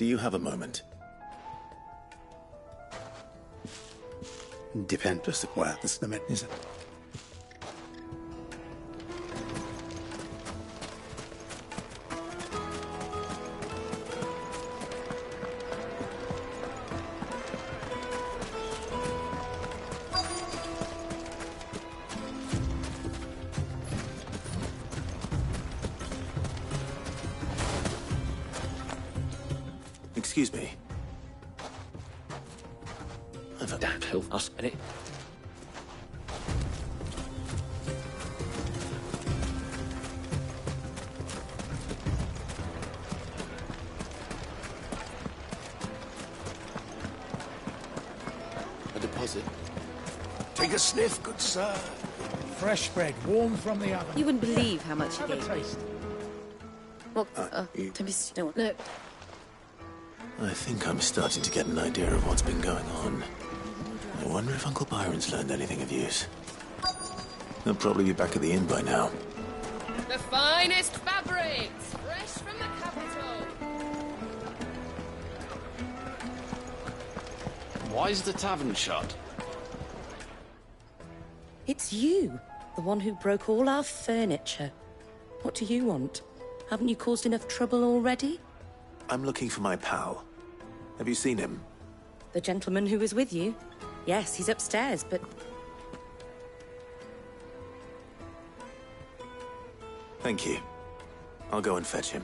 Do you have a moment? Depends. Well, that's the minute, is it? Excuse me. Downhill, us in it. A deposit. Take a sniff, good sir. Fresh bread, warm from the oven. You wouldn't believe how much he Have a gave me. taste. Well, don't be still. No. I think I'm starting to get an idea of what's been going on. I wonder if Uncle Byron's learned anything of use. He'll probably be back at the inn by now. The finest fabrics, fresh from the capital. Why is the tavern shut? It's you, the one who broke all our furniture. What do you want? Haven't you caused enough trouble already? I'm looking for my pal. Have you seen him? The gentleman who was with you? Yes, he's upstairs, but... Thank you. I'll go and fetch him.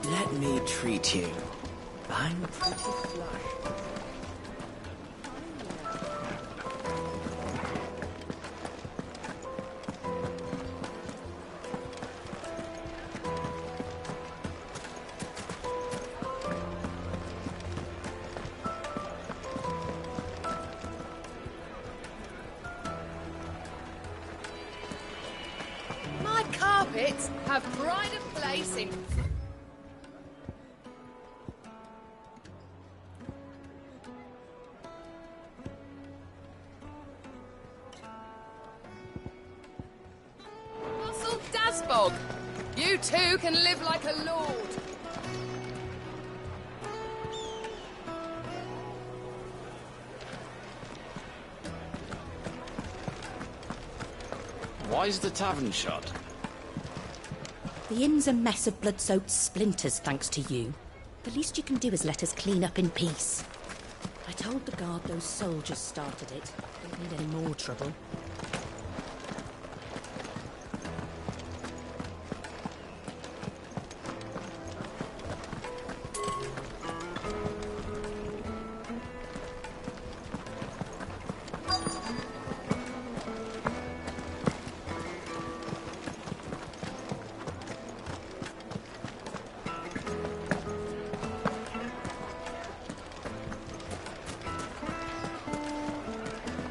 Let me treat you. I'm pretty flush. My carpets have pride of place in... Russell Dasbog, you too can live like a lord. Why is the tavern shut? The inn's a mess of blood-soaked splinters, thanks to you. The least you can do is let us clean up in peace. I told the guard those soldiers started it. Don't need any more trouble.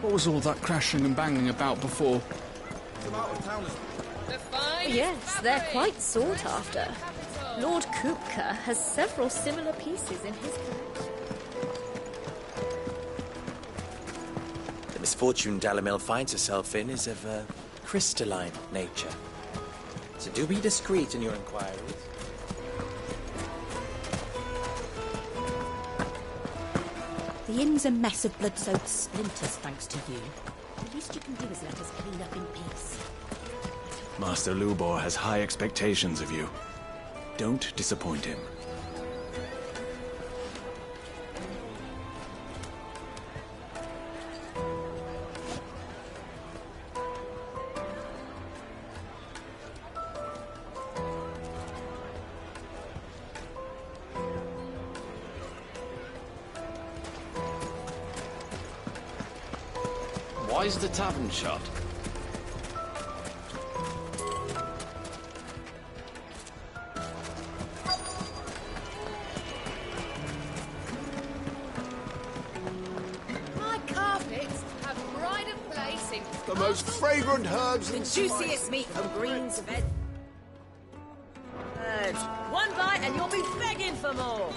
What was all that crashing and banging about before? The finest Yes, they're fabrics, quite sought fresh from after. the capital. Lord Kupka has several similar pieces in his collection. The misfortune Dalamel finds herself in is of a crystalline nature. So do be discreet in your inquiries. The inn's a mess of blood-soaked splinters, thanks to you. The least you can do is let us clean up in peace. Master Lubor has high expectations of you. Don't disappoint him. Why is the tavern shut? My carpets have pride of place in... The most fragrant herbs The and juiciest meat from Green's Veg. Birds. One bite and you'll be begging for more.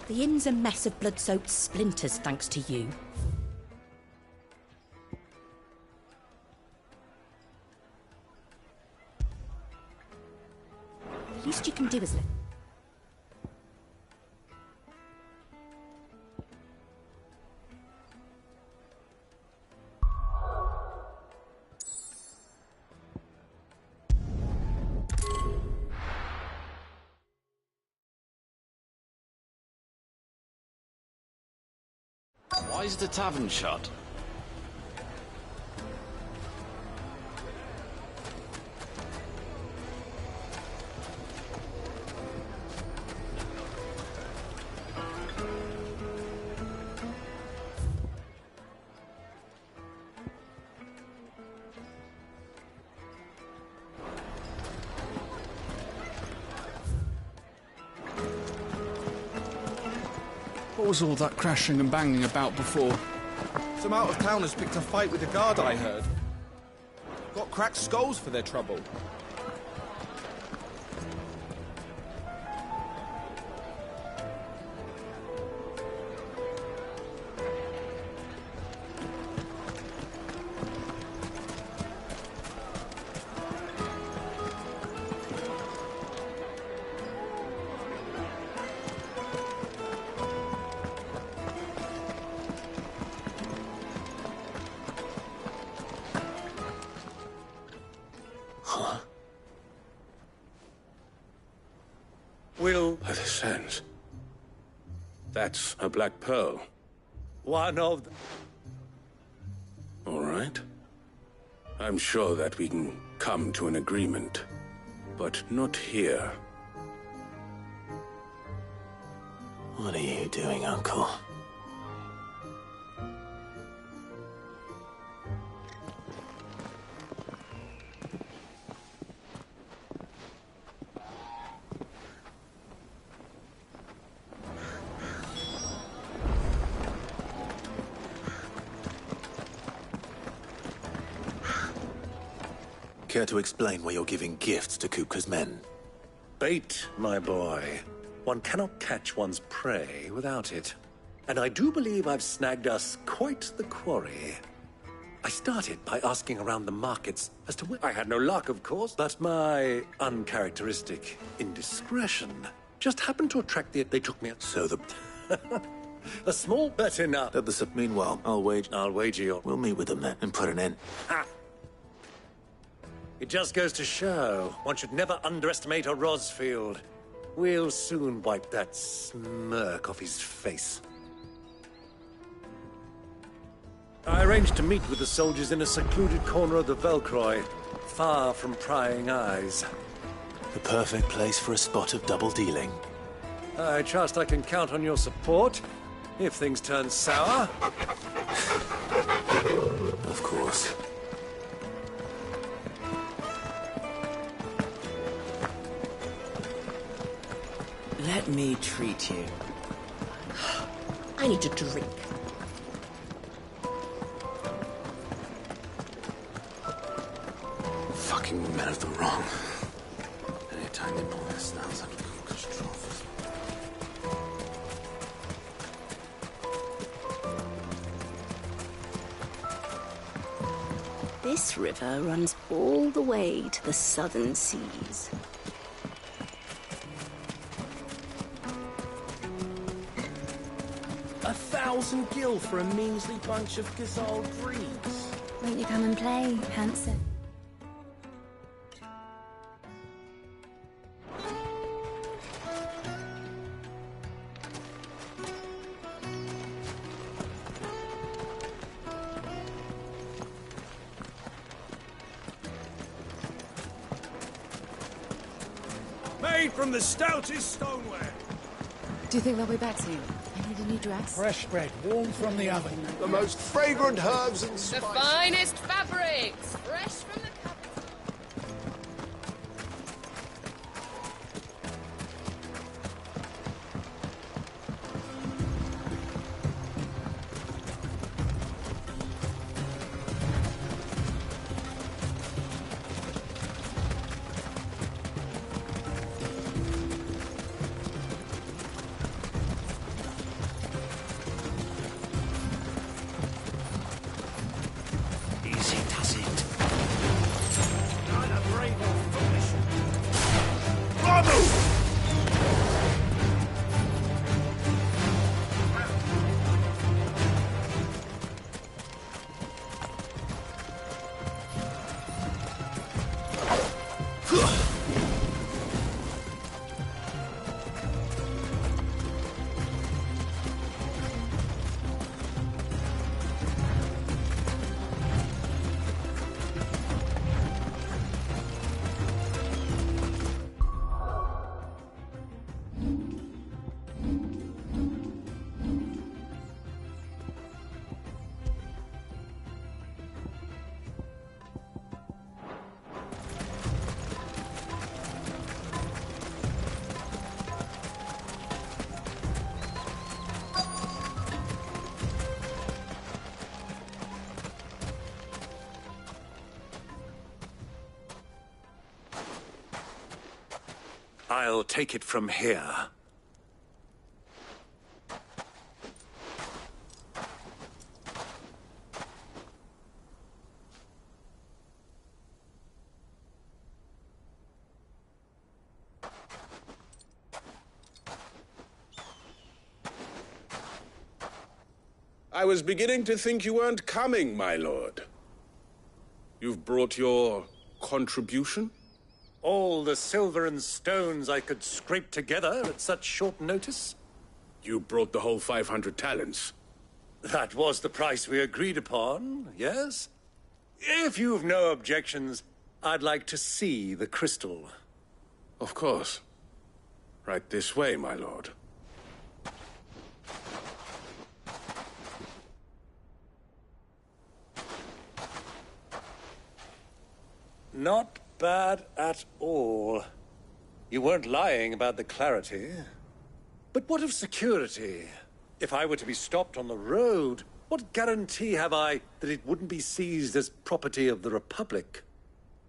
The inn's a mess of blood-soaked splinters, thanks to you. The least you can do is let... Why's the tavern shut? What was all that crashing and banging about before? Some out-of-towners picked a fight with the guard, I heard. Got cracked skulls for their trouble. Will... By the sands. That's a black pearl. One of them. All right. I'm sure that we can come to an agreement. But not here. What are you doing, Uncle? Care to explain why you're giving gifts to Kupka's men? Bait, my boy. One cannot catch one's prey without it. And I do believe I've snagged us quite the quarry. I started by asking around the markets as to where... I had no luck, of course, but my uncharacteristic indiscretion just happened to attract the... They took me... So the... A small bet enough. Meanwhile, I'll wager your... We'll meet with them then and put an end. Ha! It just goes to show one should never underestimate a Rosfield. We'll soon wipe that smirk off his face. I arranged to meet with the soldiers in a secluded corner of the Velcroy, far from prying eyes. The perfect place for a spot of double dealing. I trust I can count on your support, if things turn sour. Of course. Let me treat you. I need a drink. Fucking men of the wrong. Anytime they pull their snouts out of Kupka's trough. This river runs all the way to the southern seas. $1,000 gil for a measly bunch of gazelle greaves. Won't you come and play, handsome? Made from the stoutest stoneware. Do you think they'll be back soon? I need a new dress. Fresh bread, warm from the oven. The most fragrant herbs and The spices. finest fabrics, fresh from the capital. Easy does it. Neither brave or foolish. Bravo! I'll take it from here. I was beginning to think you weren't coming, my lord. You've brought your contribution? All the silver and stones I could scrape together at such short notice? You brought the whole 500 talents. That was the price we agreed upon, yes? If you've no objections, I'd like to see the crystal. Of course. Right this way, my lord. Not bad at all. You weren't lying about the clarity. But what of security? If I were to be stopped on the road, what guarantee have I that it wouldn't be seized as property of the Republic?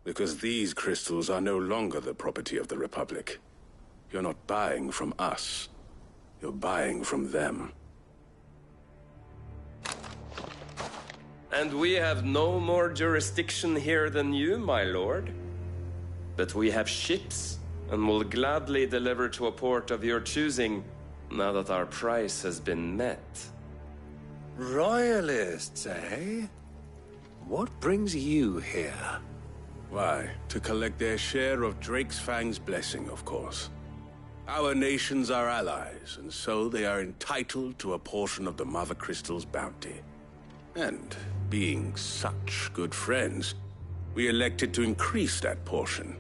Because these crystals are no longer the property of the Republic. You're not buying from us. You're buying from them. And we have no more jurisdiction here than you, my lord. But we have ships, and will gladly deliver to a port of your choosing, now that our price has been met. Royalists, eh? What brings you here? Why, to collect their share of Drake's Fang's blessing, of course. Our nations are allies, and so they are entitled to a portion of the Mother Crystal's bounty. And, being such good friends, we elected to increase that portion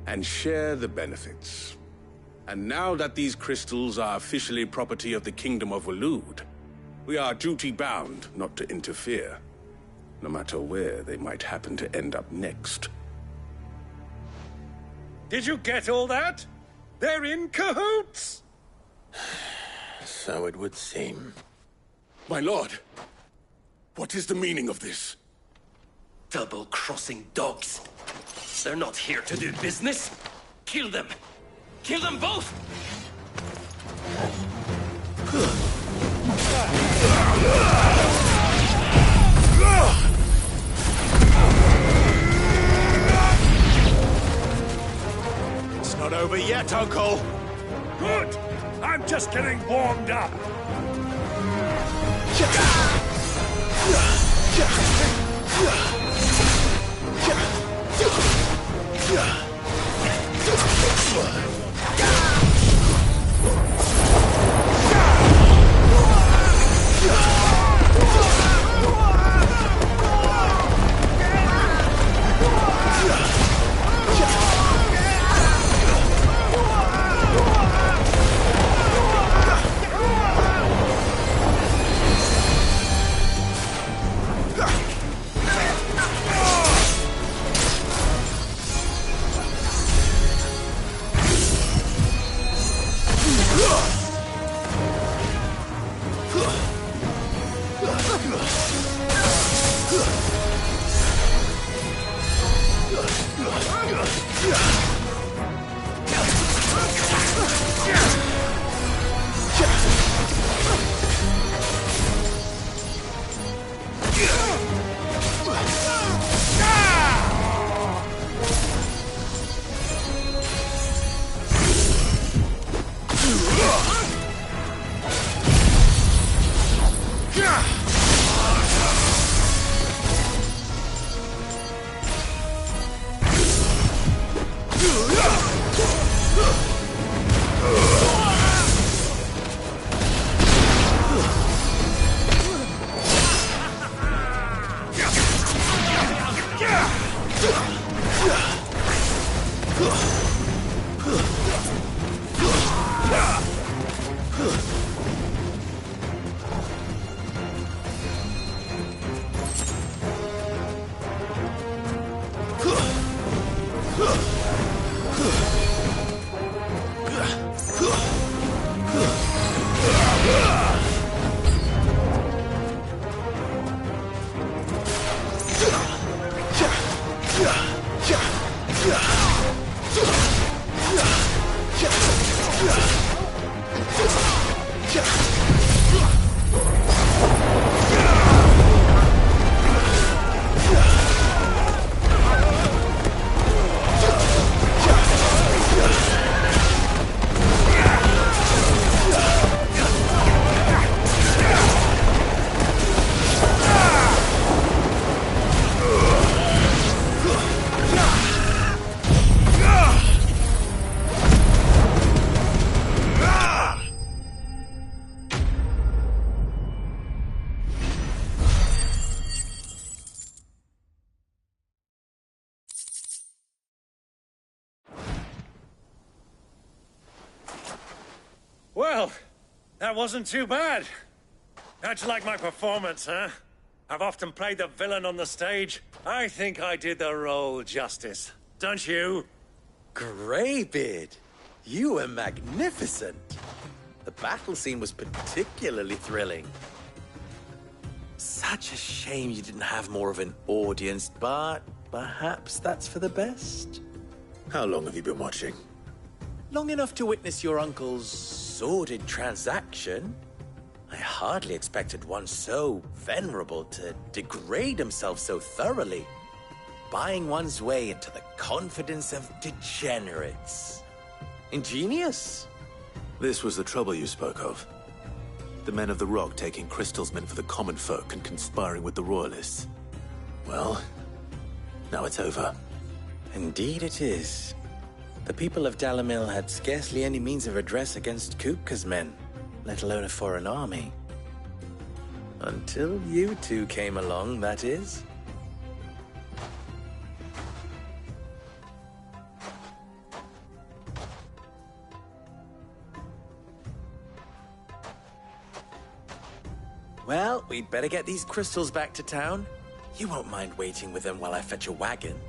and share the benefits. And now that these crystals are officially property of the Kingdom of Waloed, we are duty-bound not to interfere, no matter where they might happen to end up next. Did you get all that? They're in cahoots! So it would seem. My lord, what is the meaning of this? Double-crossing dogs. They're not here to do business. Kill them. Kill them both! It's not over yet, Uncle. Good. I'm just getting warmed up. Well, that wasn't too bad. How'd you like my performance, huh? I've often played the villain on the stage. I think I did the role justice. Don't you? Greybeard, you were magnificent. The battle scene was particularly thrilling. Such a shame you didn't have more of an audience, but perhaps that's for the best. How long have you been watching? Long enough to witness your uncle's sordid transaction. I hardly expected one so venerable to degrade himself so thoroughly, buying one's way into the confidence of degenerates. Ingenious. This was the trouble you spoke of. The men of the Rock taking Crystal's men for the common folk and conspiring with the Royalists. Well, now it's over. Indeed it is. The people of Dalamil had scarcely any means of redress against Kupka's men, let alone a foreign army. Until you two came along, that is. Well, we'd better get these crystals back to town. You won't mind waiting with them while I fetch a wagon.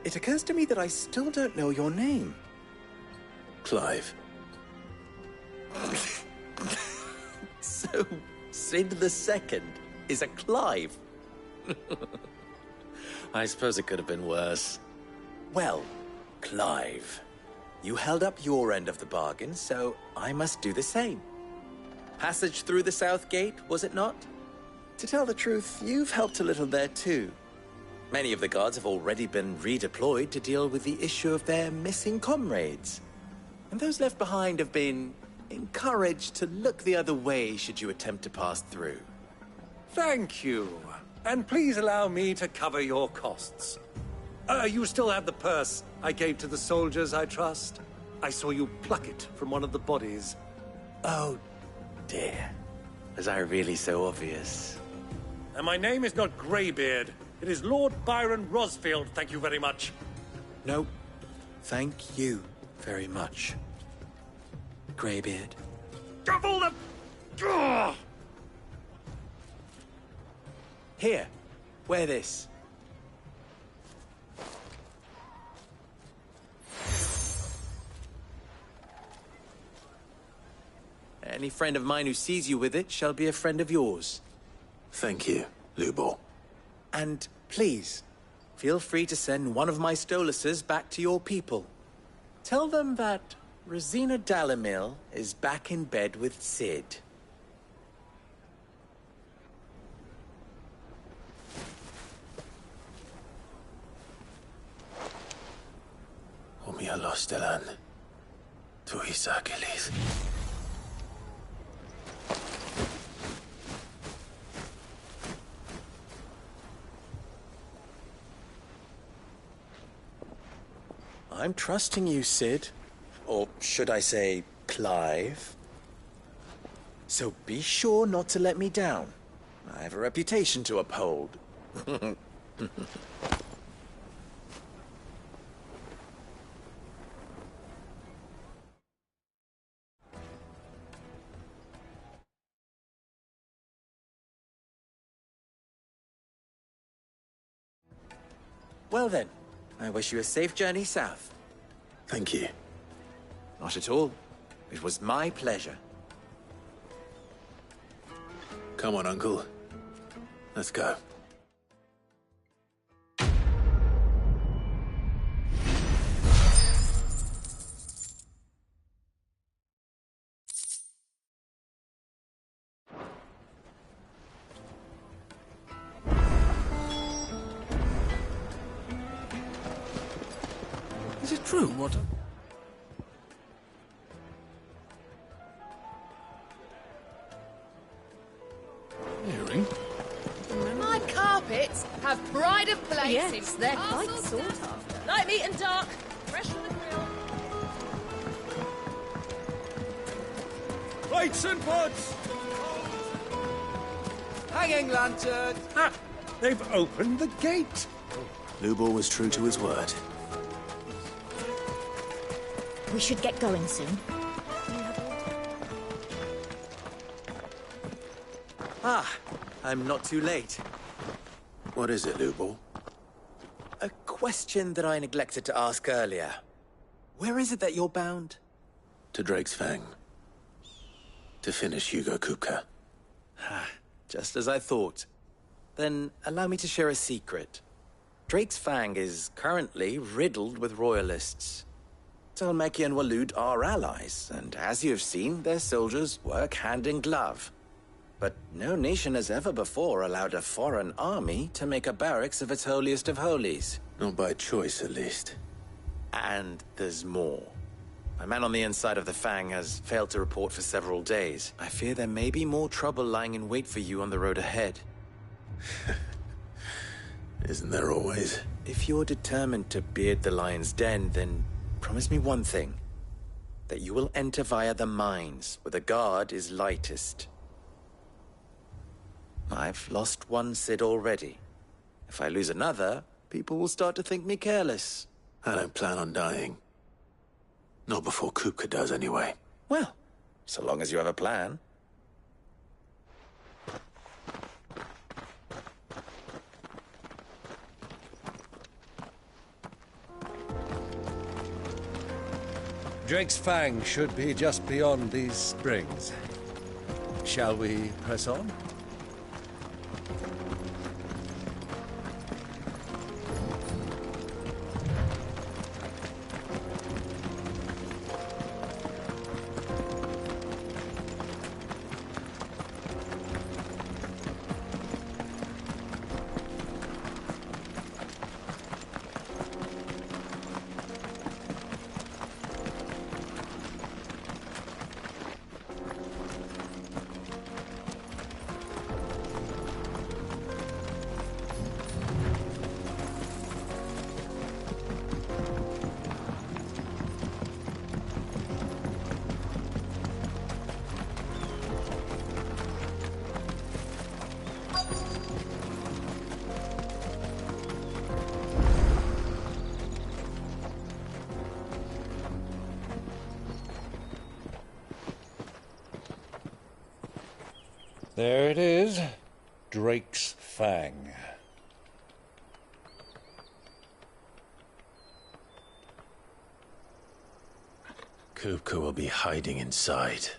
It occurs to me that I still don't know your name. Clive. So, Sid the Second is a Clive? I suppose it could have been worse. Well, Clive, you held up your end of the bargain, so I must do the same. Passage through the South Gate, was it not? To tell the truth, you've helped a little there too. Many of the guards have already been redeployed to deal with the issue of their missing comrades. And those left behind have been encouraged to look the other way should you attempt to pass through. Thank you. And please allow me to cover your costs. You still have the purse I gave to the soldiers, I trust? I saw you pluck it from one of the bodies. Oh, dear. Was I really so obvious? And my name is not Greybeard. It is Lord Byron Rosfield, thank you very much. No, thank you very much, Greybeard. Double the... Ugh! Here, wear this. Any friend of mine who sees you with it shall be a friend of yours. Thank you, Lubor. And please, feel free to send one of my Stoluses back to your people. Tell them that Rosina Dalamil is back in bed with Sid. Omia Lostelan. Tuisa Achilles. I'm trusting you, Sid. Or should I say, Clive? So be sure not to let me down. I have a reputation to uphold. Well then, I wish you a safe journey south. Thank you. Not at all. It was my pleasure. Come on, Uncle. Let's go. Is it true what... Hearing? My carpets have pride of place. Yes, they're quite Castle sought Staff. after. Light meat and dark, fresh from the grill. Lights and pods! Hanging lantern! Ah, they've opened the gate. Lubor was true to his word. We should get going soon. Ah, I'm not too late. What is it, Lubor? A question that I neglected to ask earlier. Where is it that you're bound? To Drake's Fang. To finish Hugo Kupka. Just as I thought. Then allow me to share a secret. Drake's Fang is currently riddled with royalists. Talmeki and Walud are allies, and as you've seen, their soldiers work hand in glove. But no nation has ever before allowed a foreign army to make a barracks of its holiest of holies. Not by choice, at least. And there's more. My man on the inside of the Fang has failed to report for several days. I fear there may be more trouble lying in wait for you on the road ahead. Isn't there always? If you're determined to beard the lion's den, then promise me one thing. That you will enter via the mines, where the guard is lightest. I've lost one Sid already. If I lose another, people will start to think me careless. I don't plan on dying. Not before Kupka does, anyway. Well, so long as you have a plan. Drake's Fang should be just beyond these springs. Shall we press on? There it is, Drake's Fang. Kupka will be hiding inside.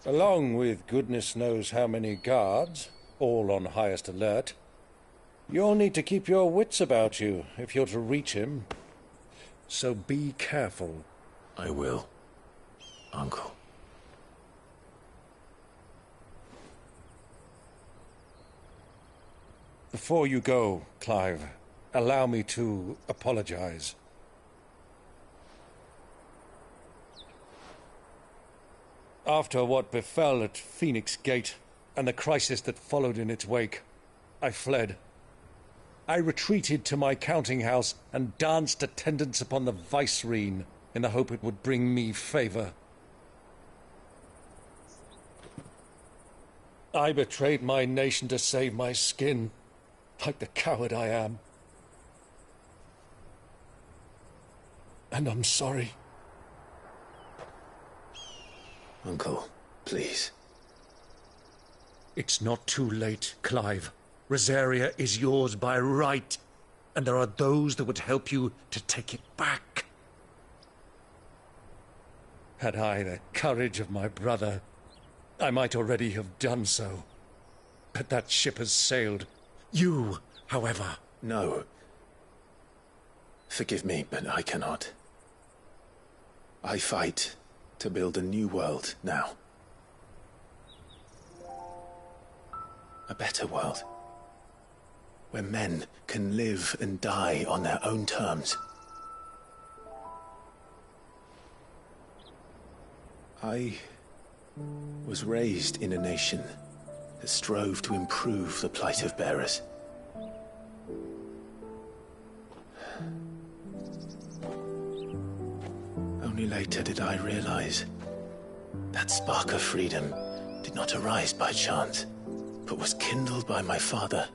Along with goodness knows how many guards, all on highest alert. You'll need to keep your wits about you if you're to reach him. So be careful. I will, Uncle. Before you go, Clive, allow me to apologize. After what befell at Phoenix Gate and the crisis that followed in its wake, I fled. I retreated to my counting house and danced attendance upon the vicereine in the hope it would bring me favor. I betrayed my nation to save my skin, like the coward I am. And I'm sorry. Uncle, please. It's not too late, Clive. Rosaria is yours by right, and there are those that would help you to take it back. Had I the courage of my brother, I might already have done so. But that ship has sailed. You, however... No. Forgive me, but I cannot. I fight to build a new world now. A better world. Where men can live and die on their own terms. I was raised in a nation that strove to improve the plight of bearers. Only later did I realize that spark of freedom did not arise by chance, but was kindled by my father.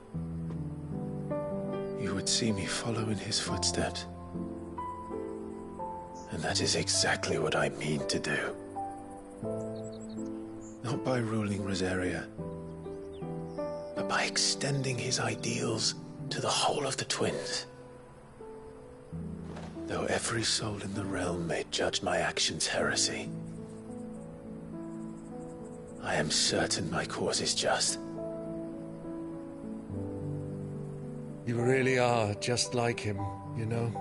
You would see me follow in his footsteps. And that is exactly what I mean to do. Not by ruling Rosaria, but by extending his ideals to the whole of the twins. Though every soul in the realm may judge my actions heresy, I am certain my cause is just. You really are just like him, you know?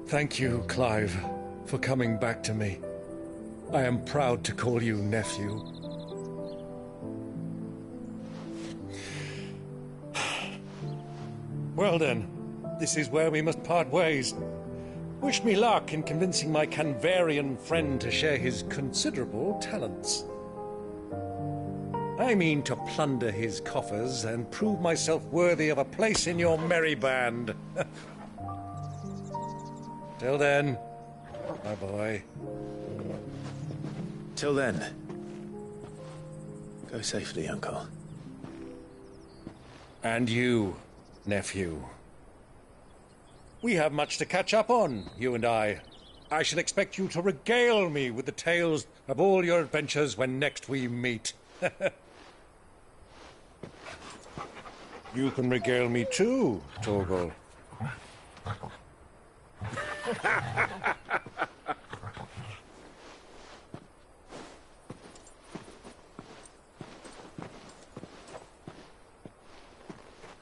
Thank you, Clive, for coming back to me. I am proud to call you nephew. Well then, this is where we must part ways. Wish me luck in convincing my Canvarian friend to share his considerable talents. I mean to plunder his coffers and prove myself worthy of a place in your merry band. Till then, my boy. Till then, go safely, Uncle. And you, nephew. We have much to catch up on, you and I. I shall expect you to regale me with the tales of all your adventures when next we meet. You can regale me too, Torgal.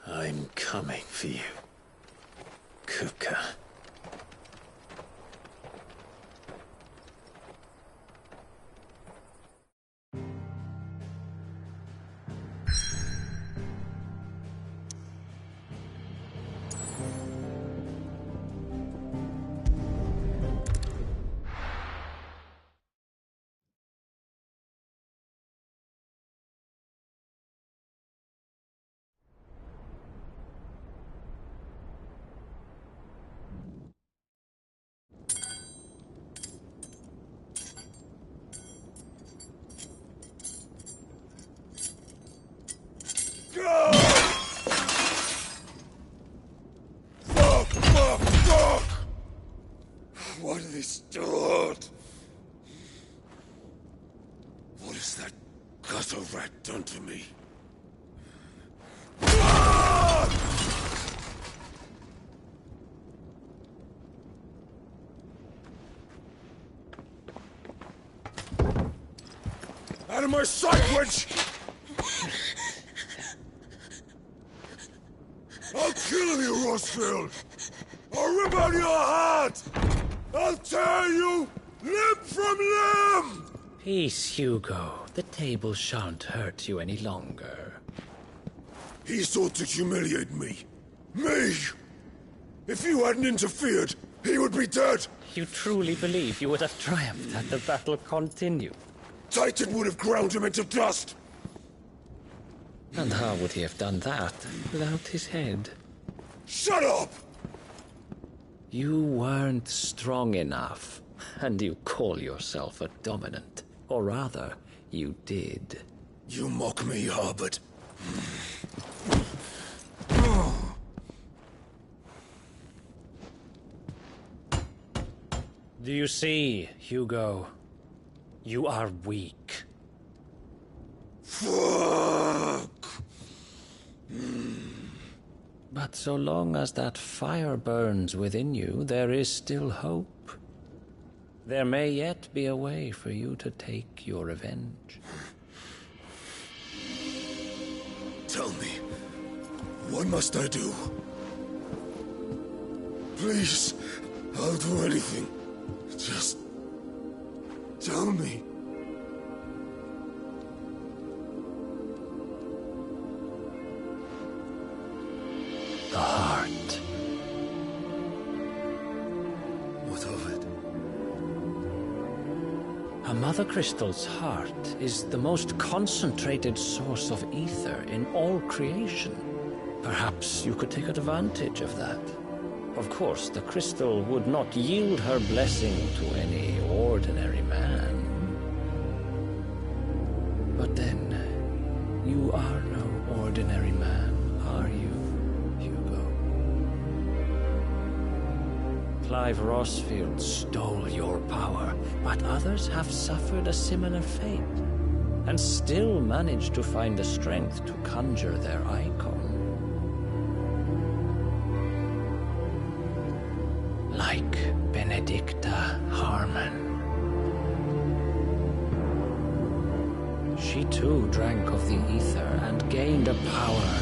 I'm coming for you, Kupka. What have they stored? What has that gutter rat done to me? Out of my sight, witch! I'll kill you, Rossfield! I'll rip out your heart! I'll tear you limb from limb! Peace, Hugo. The table shan't hurt you any longer. He sought to humiliate me. Me! If you hadn't interfered, he would be dead! You truly believe you would have triumphed had the battle continued? Titan would have ground him into dust! And how would he have done that without his head? Shut up! You weren't strong enough, and you call yourself a dominant. Or rather, you did. You mock me, Harbert. Do you see, Hugo? You are weak. Fuck! But so long as that fire burns within you, there is still hope. There may yet be a way for you to take your revenge. Tell me, what must I do? Please, I'll do anything. Just tell me. The heart. What of it? A Mother Crystal's heart is the most concentrated source of ether in all creation. Perhaps you could take advantage of that. Of course, the crystal would not yield her blessing to any ordinary man. But then, you are no ordinary man, are you, Hugo? Clive Rossfield stole your power, but others have suffered a similar fate, and still managed to find the strength to conjure their icon. Like Benedicta Harmon. She too drank of the ether and gained a power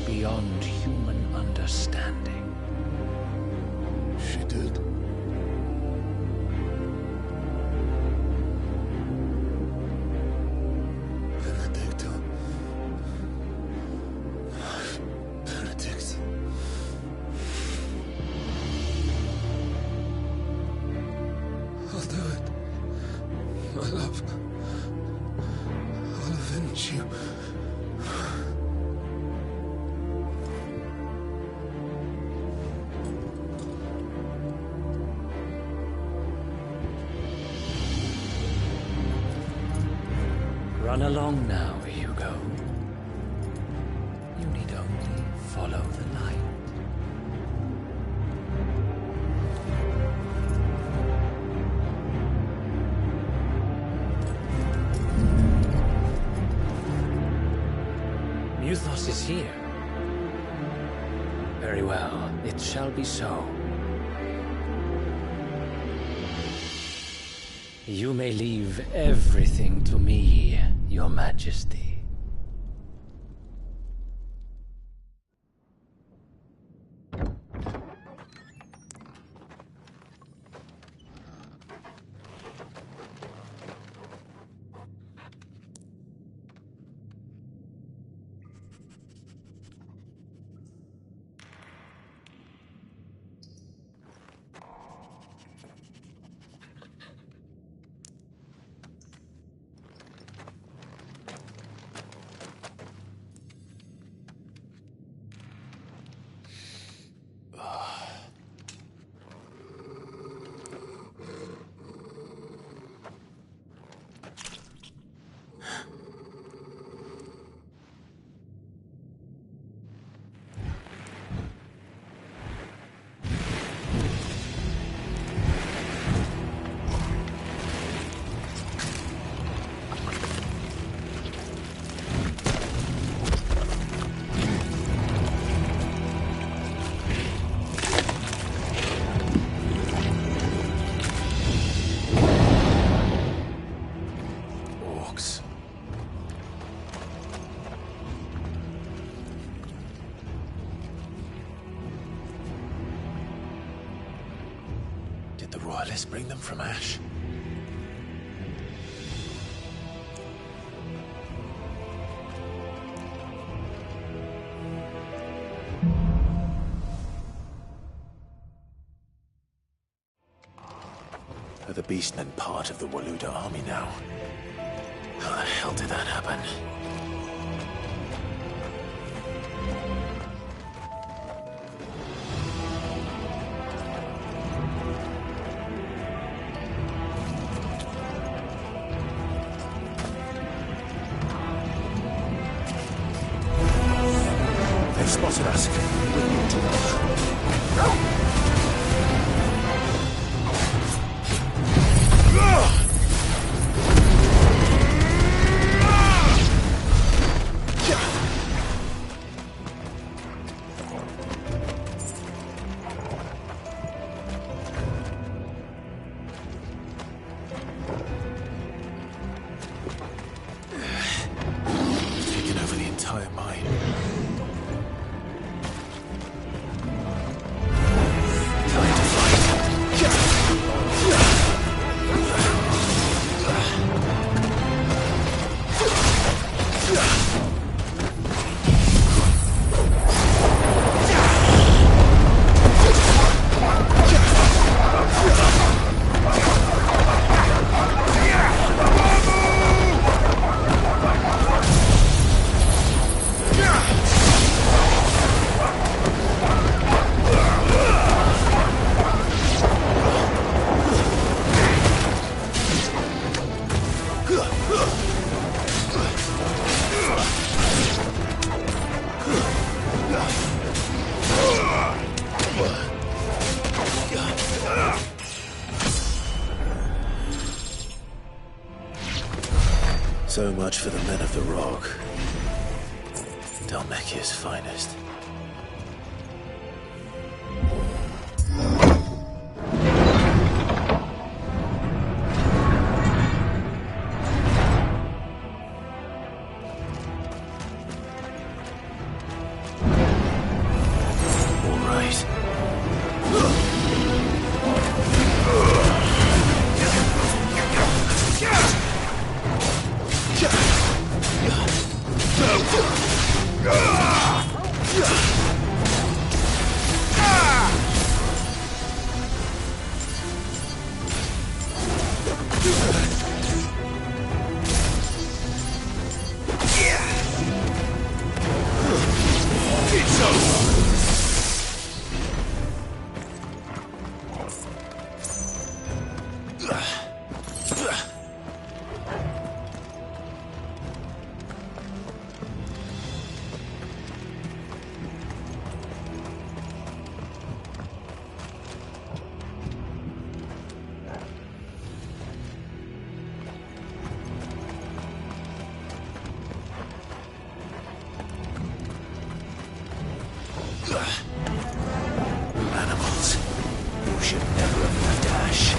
beyond human understanding. She did. Benedicta. Benedict. I'll do it. My love. I'll avenge you. Run along now, Hugo. You need only follow the light. Muthos is here. Very well, it shall be so. You may leave everything to me, Your Majesty. Did the royalists bring them from Ash? Are the Beastmen part of the Waluda army now? How the hell did that happen? So much for the men of the Rock. Dalmekia's finest. Animals. You should never have left Ash.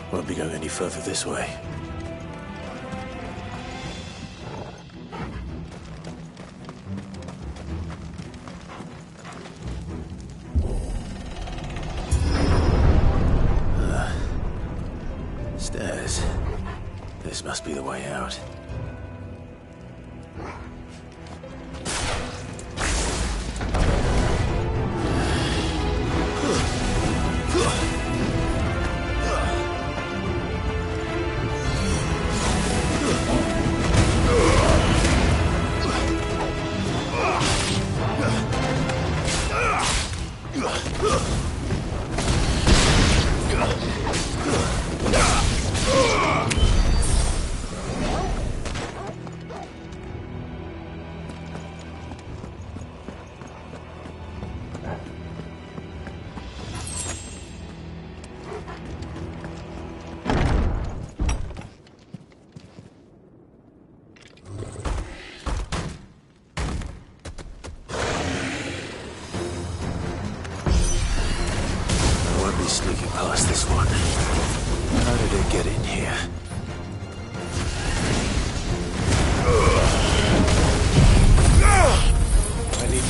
Won't be going any further this way. Stairs. This must be the way out. sneaking past this one. How did it get in here? I need...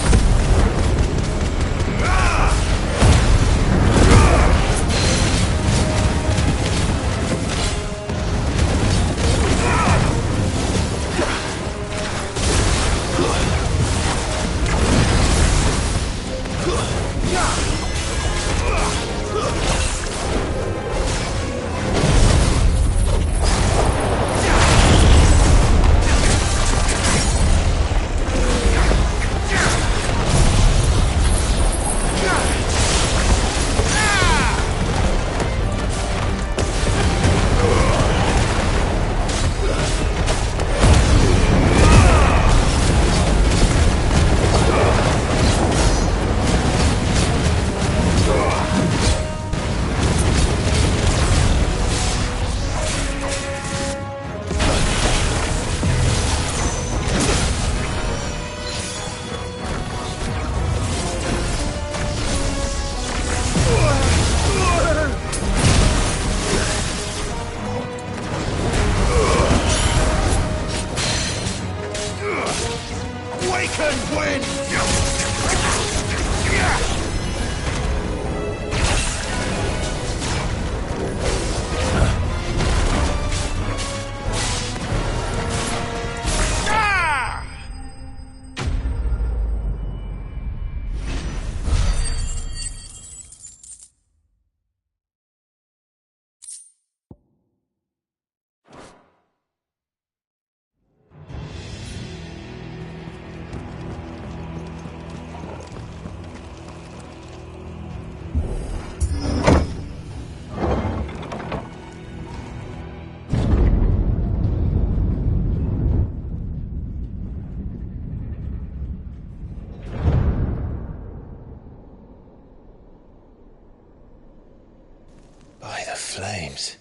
By the flames.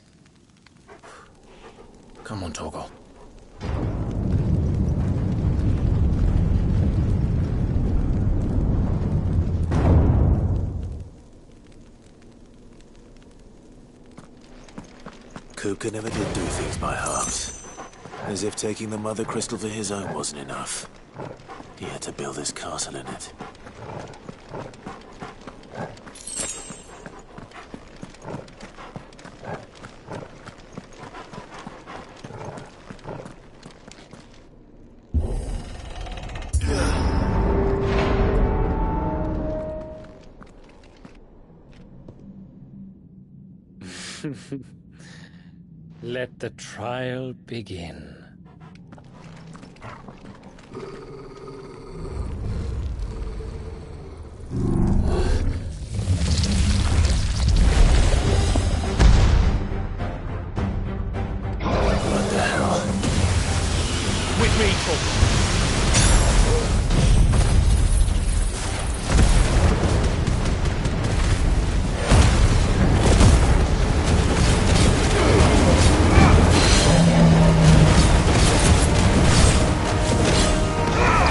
Come on, Torgal. Kupka never did do things by halves. As if taking the Mother Crystal for his own wasn't enough. He had to build his castle in it. Let the trial begin. What the hell? With me, Torgal. Ah!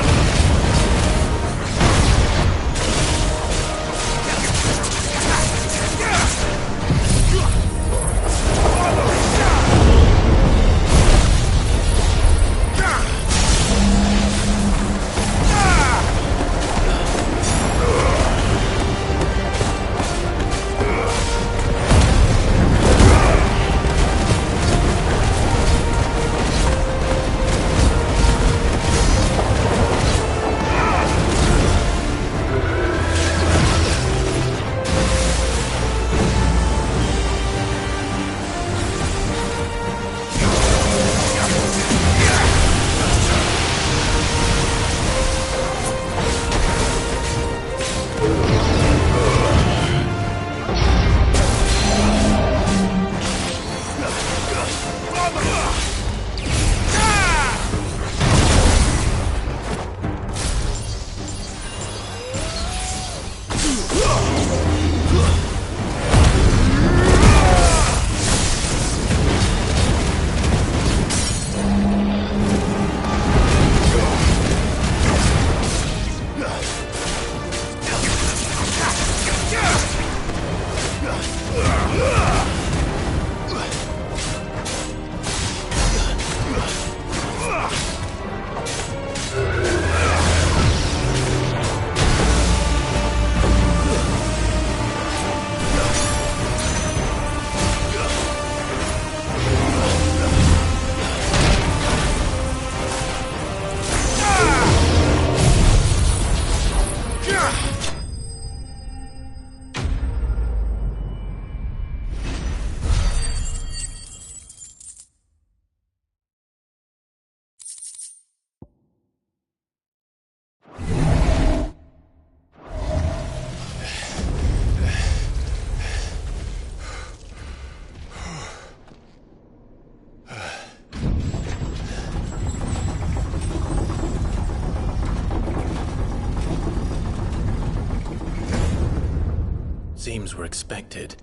never expected.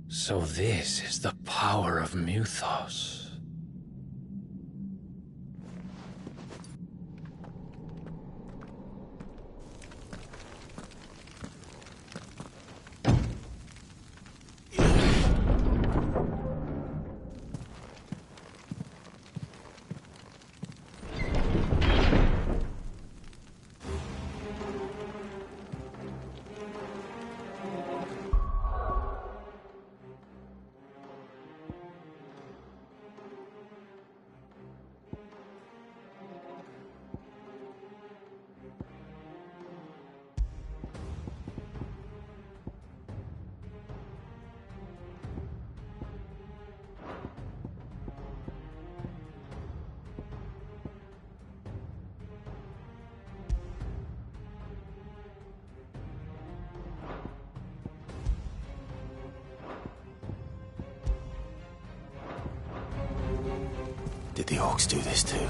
So this is the power of Muthos. Did the orcs do this too?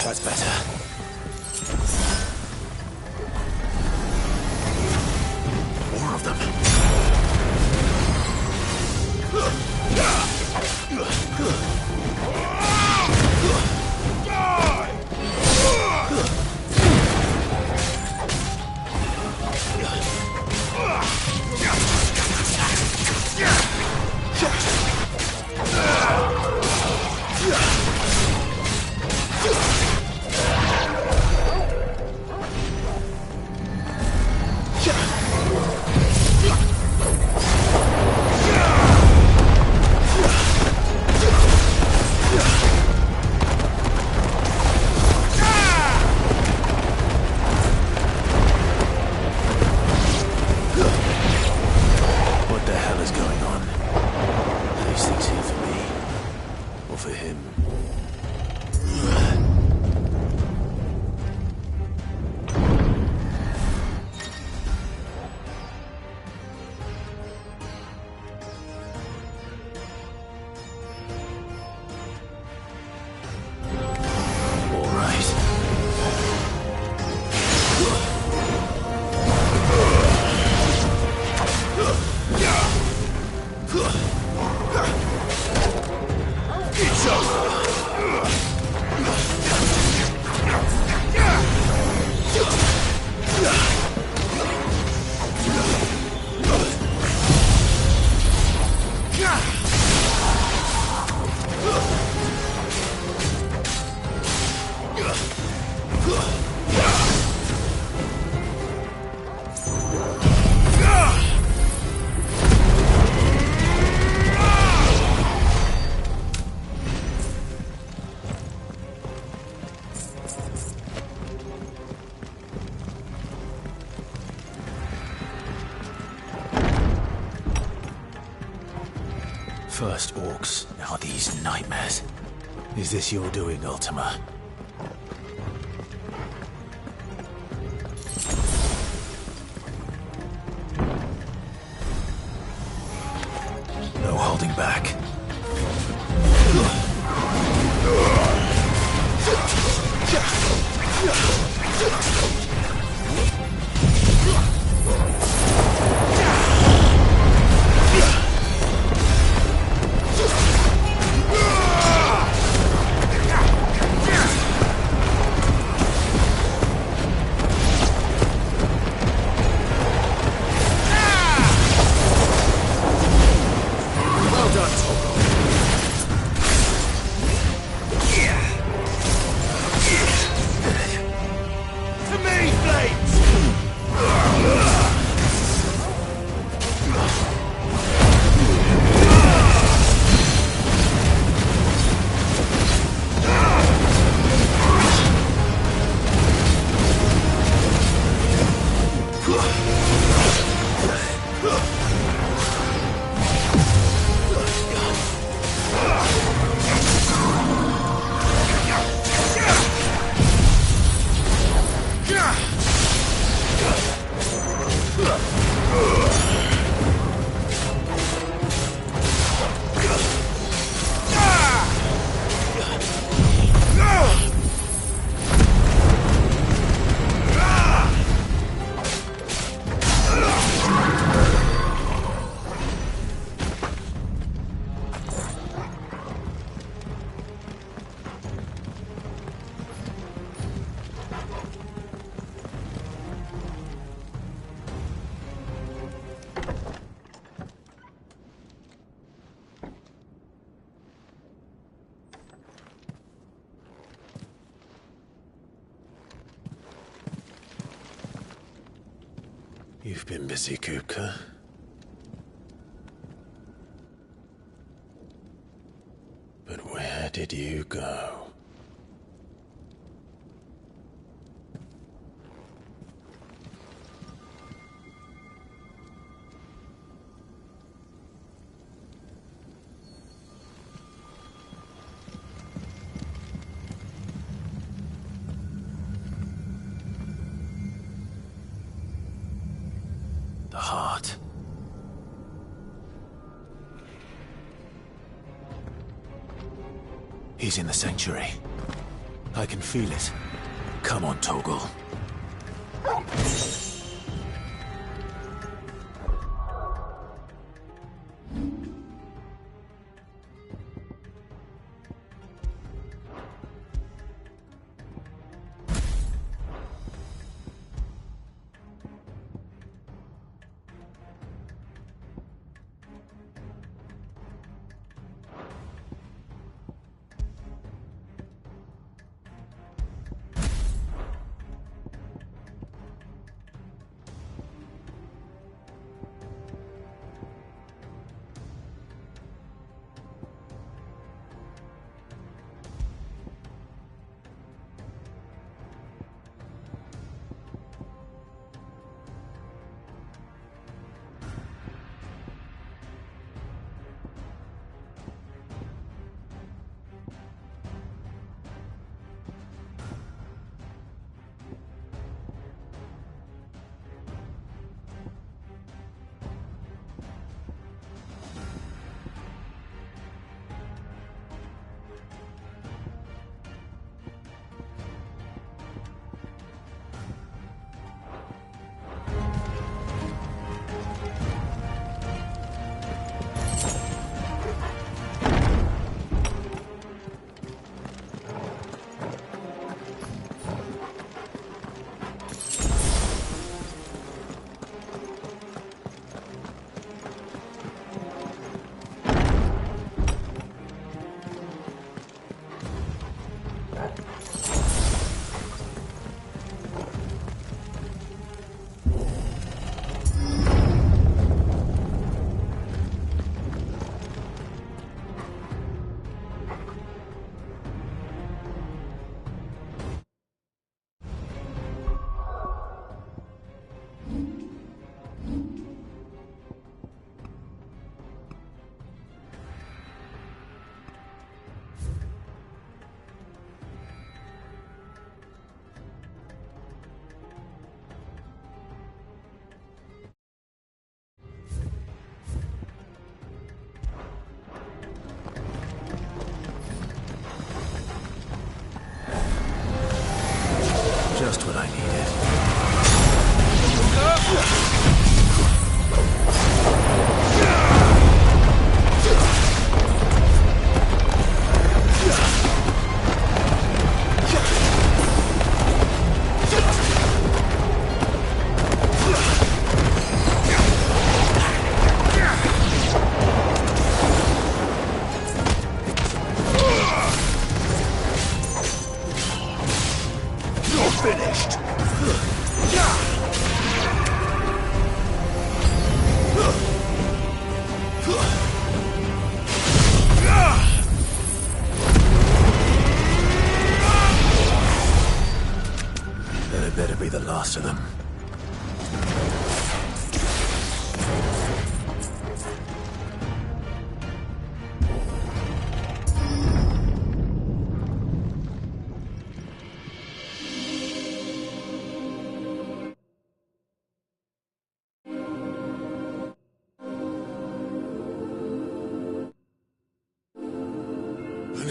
That's better. More of them. What the hell is going on? Are these things here for me? Or for him? First orcs, now these nightmares. Is this your doing, Ultima? No holding back. You've been busy, Kupka. But where did you go? The heart. He's in the sanctuary. I can feel it. Come on, Torgal.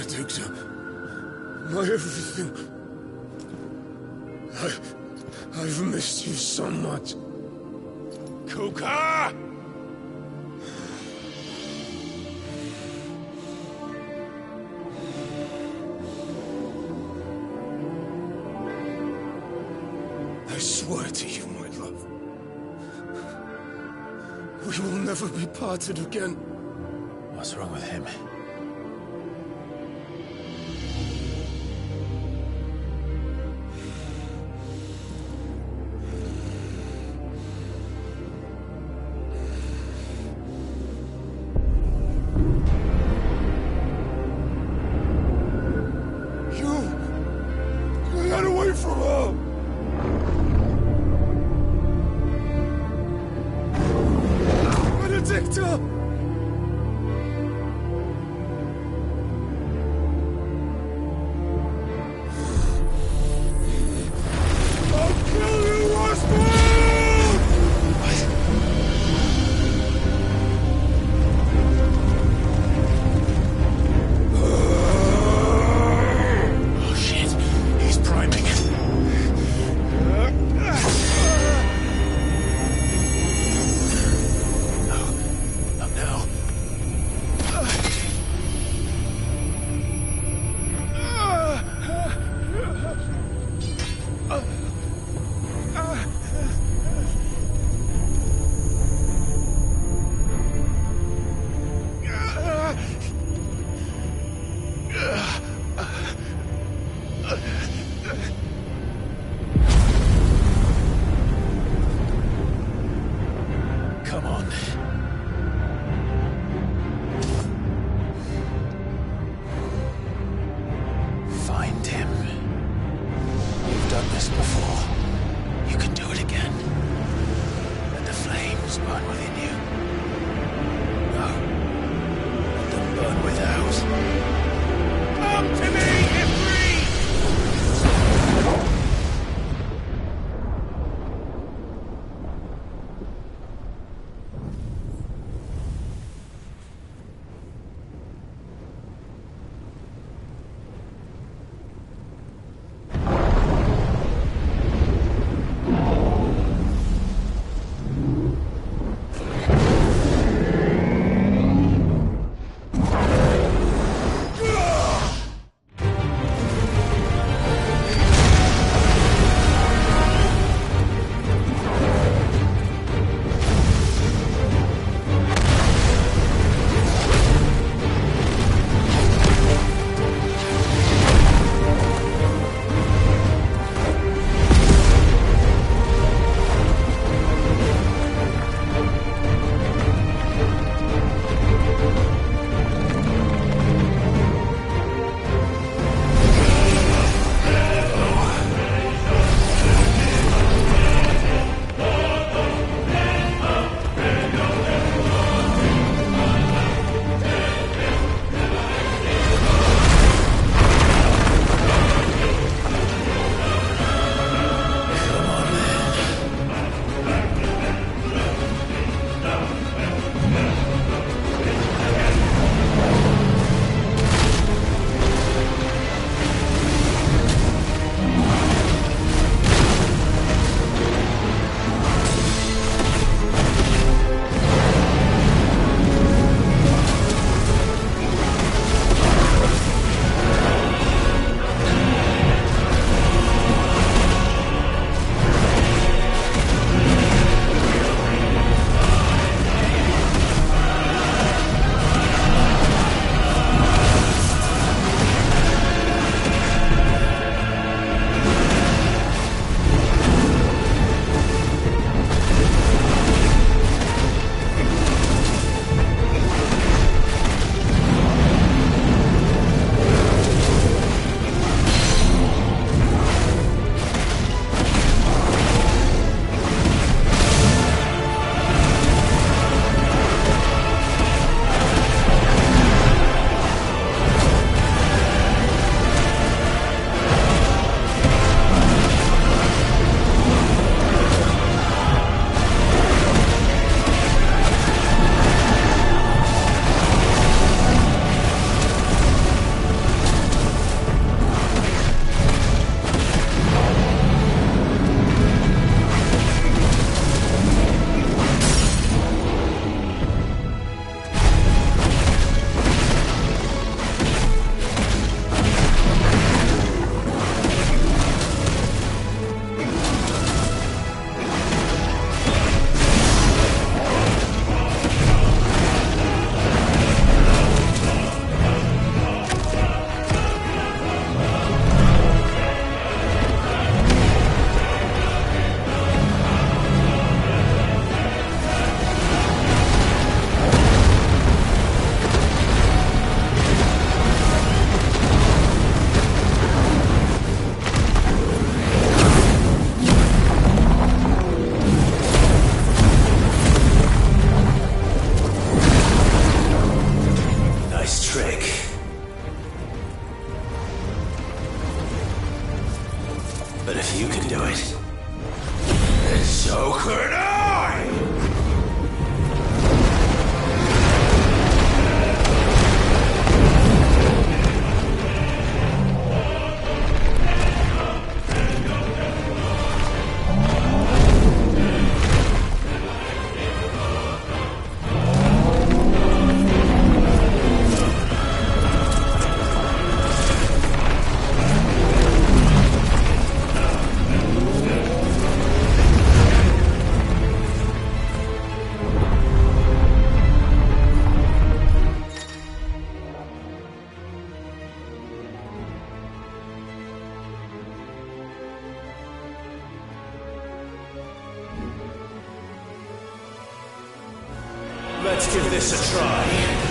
Benedicta. My everything. I've missed you so much. Kuka! I swear to you, my love. We will never be parted again. What's wrong with him? Get away from her! Benedicta! could I? Let's give this a try.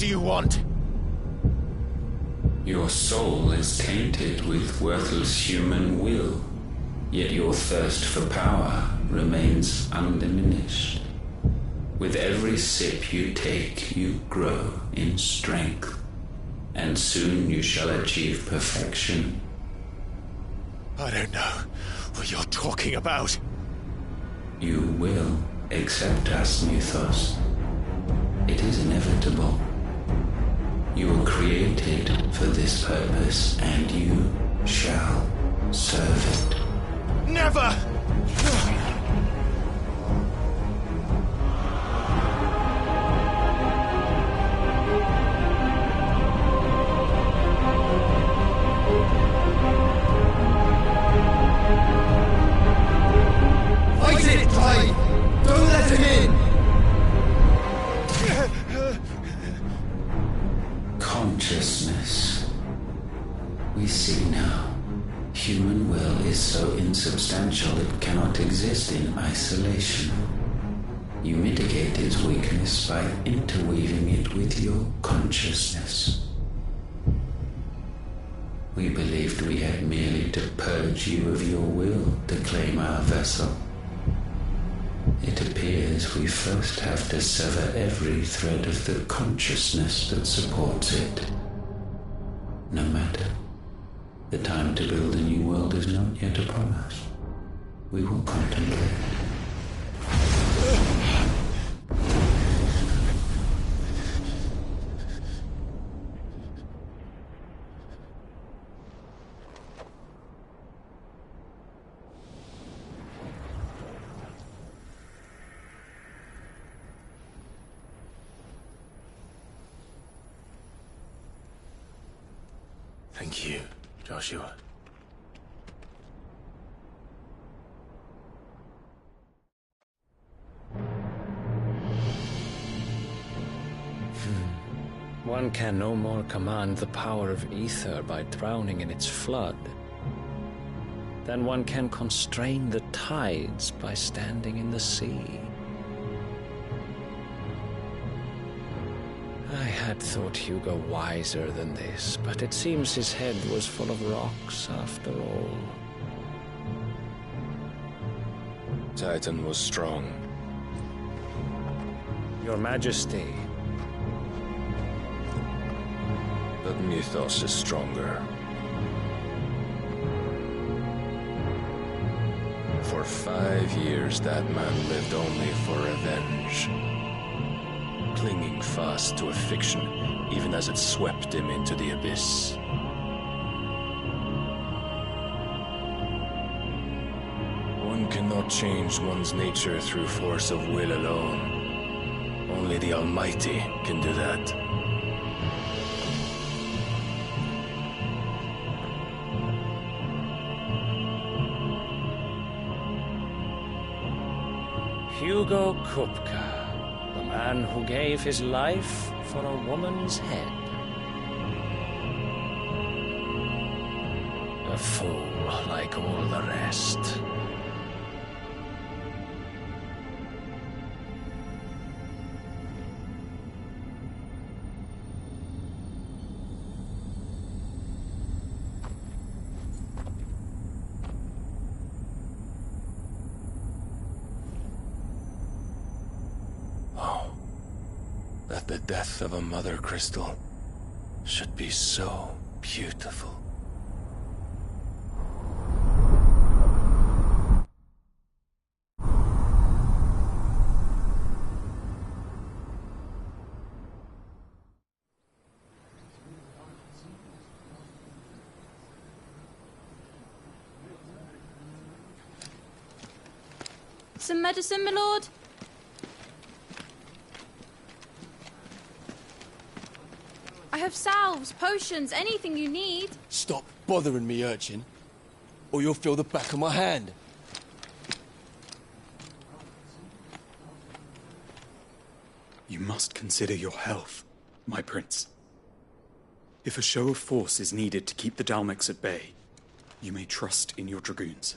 do you want? Your soul is tainted with worthless human will, yet your thirst for power remains undiminished. With every sip you take, you grow in strength, and soon you shall achieve perfection. I don't know what you're talking about. You will accept us, Mythos. It is inevitable. You were created for this purpose, and you shall serve it. Never! Fight it, Clive! Don't let him in! Consciousness. We see now. Human will is so insubstantial it cannot exist in isolation. You mitigate its weakness by interweaving it with your consciousness. We believed we had merely to purge you of your will to claim our vessel. It appears we first have to sever every thread of the consciousness that supports it. No matter. The time to build a new world is not yet upon us. We will contemplate. Thank you, Joshua. One can no more command the power of ether by drowning in its flood than one can constrain the tides by standing in the sea. I had thought Hugo wiser than this, but it seems his head was full of rocks after all. Titan was strong. Your Majesty. But Mythos is stronger. For 5 years, that man lived only for revenge. Clinging fast to a fiction, even as it swept him into the abyss. One cannot change one's nature through force of will alone. Only the Almighty can do that. Hugo Kupka. The man who gave his life for a woman's head. A fool like all the rest. That the death of a mother crystal should be so beautiful. Some medicine, my lord? I have salves, potions, anything you need. Stop bothering me, urchin, or you'll feel the back of my hand. You must consider your health, my prince. If a show of force is needed to keep the Dalmex at bay, you may trust in your dragoons.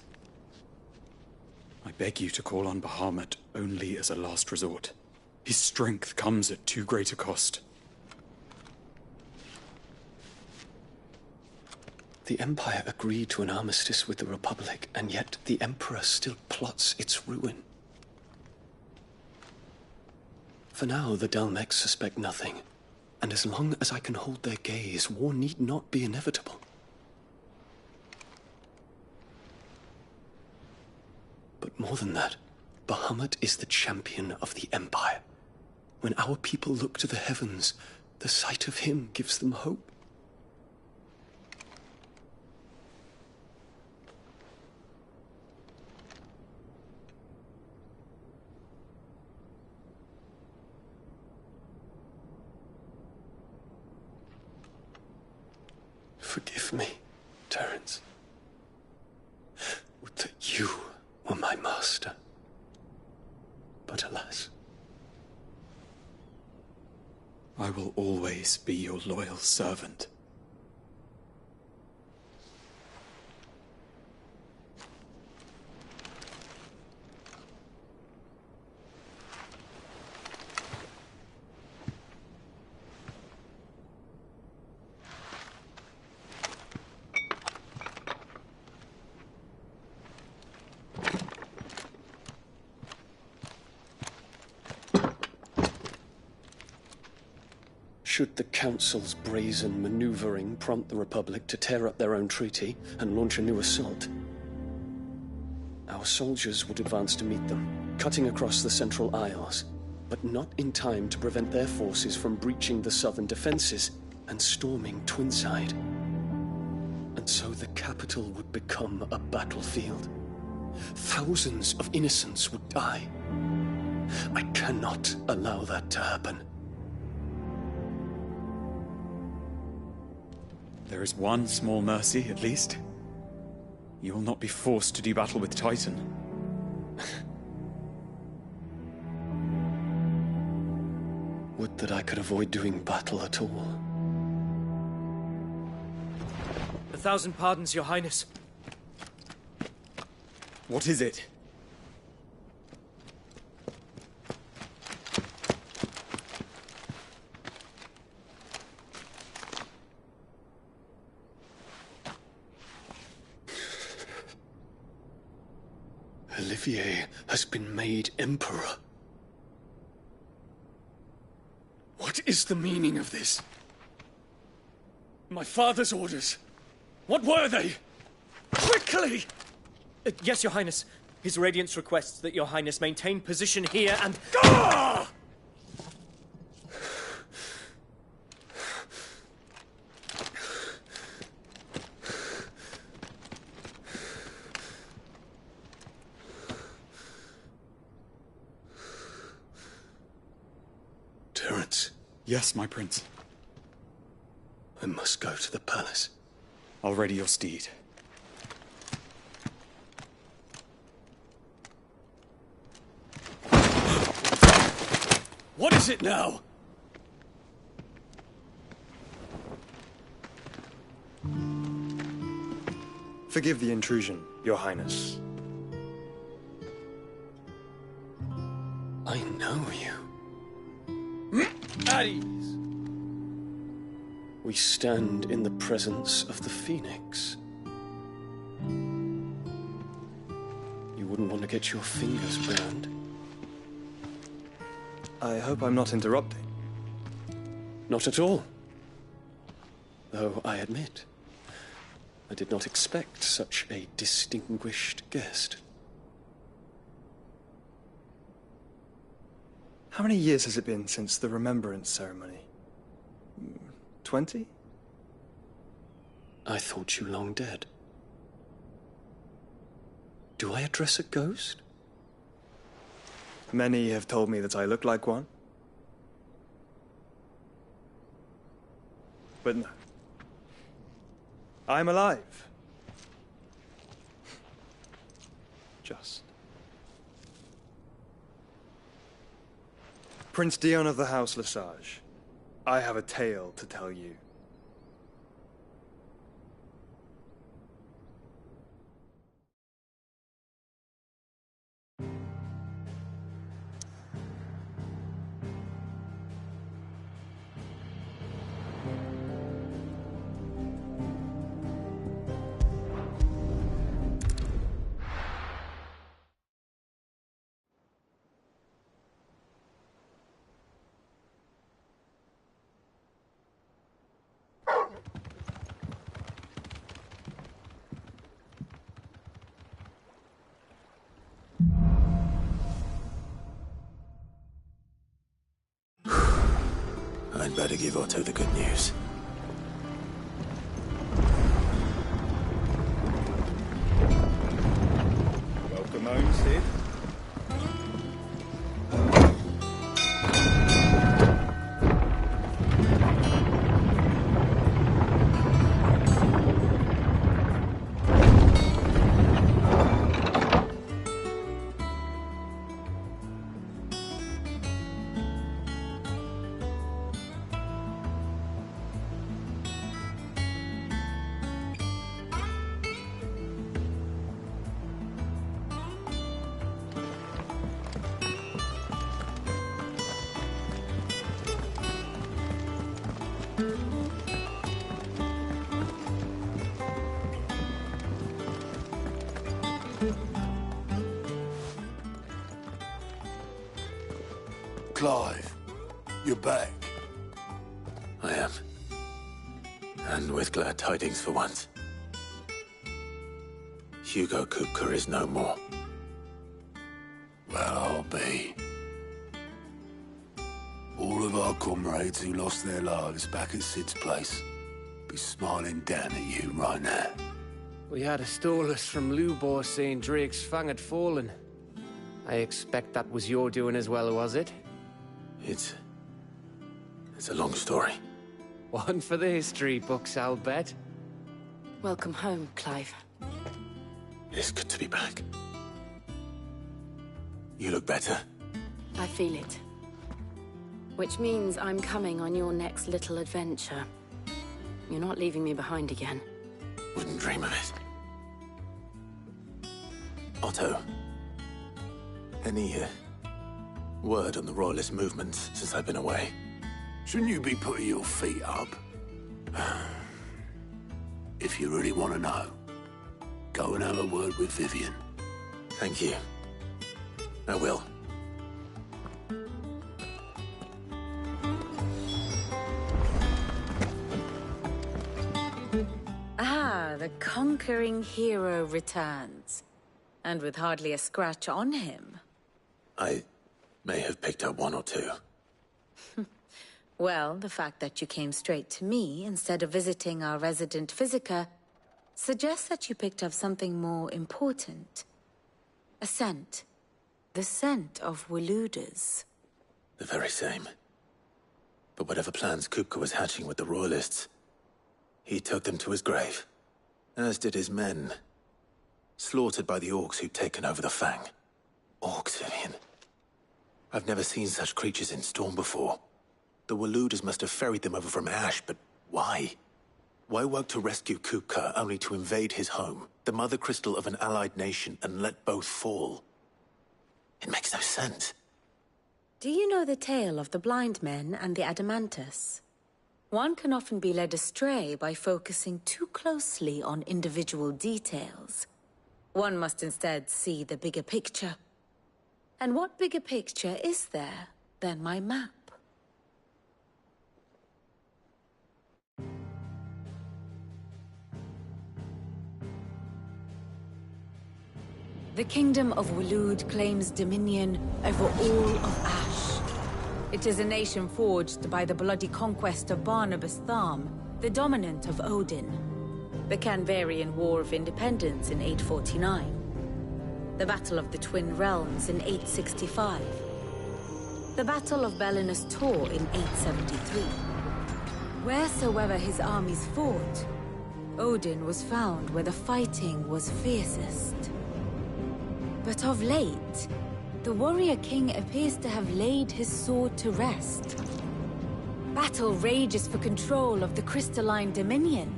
I beg you to call on Bahamut only as a last resort. His strength comes at too great a cost. The Empire agreed to an armistice with the Republic, and yet the Emperor still plots its ruin. For now, the Dalmex suspect nothing, and as long as I can hold their gaze, war need not be inevitable. But more than that, Bahamut is the champion of the Empire. When our people look to the heavens, the sight of him gives them hope. Forgive me, Terence. Would that you were my master. But alas. I will always be your loyal servant. Should the Council's brazen maneuvering prompt the Republic to tear up their own treaty and launch a new assault, our soldiers would advance to meet them, cutting across the Central Isles, but not in time to prevent their forces from breaching the southern defenses and storming Twinside. And so the capital would become a battlefield. Thousands of innocents would die. I cannot allow that to happen. There is one small mercy, at least. You will not be forced to do battle with Titan. Would that I could avoid doing battle at all. 1,000 pardons, Your Highness. What is it? Olivier has been made Emperor. What is the meaning of this? My father's orders. What were they? Quickly! Yes, Your Highness. His Radiance requests that Your Highness maintain position here and... Ah! Terence. Yes, my prince. I must go to the palace. I'll ready your steed. What is it now? Forgive the intrusion, Your Highness. I know you. At ease. We stand in the presence of the Phoenix. You wouldn't want to get your fingers burned. I hope I'm not interrupting. Not at all. Though I admit, I did not expect such a distinguished guest. How many years has it been since the Remembrance ceremony? 20? I thought you long dead. Do I address a ghost? Many have told me that I look like one. But no. I'm alive. Just. Prince Dion of the House Lesage, I have a tale to tell you. give Otto the good news. Welcome home, Sid. Clive, you're back. I am. And with glad tidings for once. Hugo Kupka is no more. Well, I'll be. All of our comrades who lost their lives back at Sid's place be smiling down at you right now. We had a stolus from Lubor saying Drake's Fang had fallen. I expect that was your doing as well, was it? It's a long story. One for the history books, I'll bet. Welcome home, Clive. It's good to be back. You look better. I feel it. Which means I'm coming on your next little adventure. You're not leaving me behind again. Wouldn't dream of it. Otto, any word on the Royalist movement since I've been away? Shouldn't you be putting your feet up? If you really want to know, go and have a word with Vivian. Thank you. I will. Ah, the conquering hero returns. And with hardly a scratch on him. I may have picked up one or two. Well, the fact that you came straight to me instead of visiting our resident physiker suggests that you picked up something more important. A scent. The scent of Waludas. The very same. But whatever plans Kupka was hatching with the Royalists, he took them to his grave. As did his men. Slaughtered by the orcs who'd taken over the Fang. Orcs, Vivian. I've never seen such creatures in Storm before. The Waludas must have ferried them over from Ash, but why? Why work to rescue Kupka only to invade his home, the mother crystal of an allied nation, and let both fall? It makes no sense. Do you know the tale of the blind men and the Adamantus? One can often be led astray by focusing too closely on individual details. One must instead see the bigger picture. And what bigger picture is there than my map? The Kingdom of Waloed claims dominion over all of Ash. It is a nation forged by the bloody conquest of Barnabas Tharm, the dominant of Odin. The Canvarian War of Independence in 849. The Battle of the Twin Realms in 865. The Battle of Belinus Tor in 873. Wheresoever his armies fought, Odin was found where the fighting was fiercest. But of late, the warrior king appears to have laid his sword to rest. Battle rages for control of the crystalline dominion.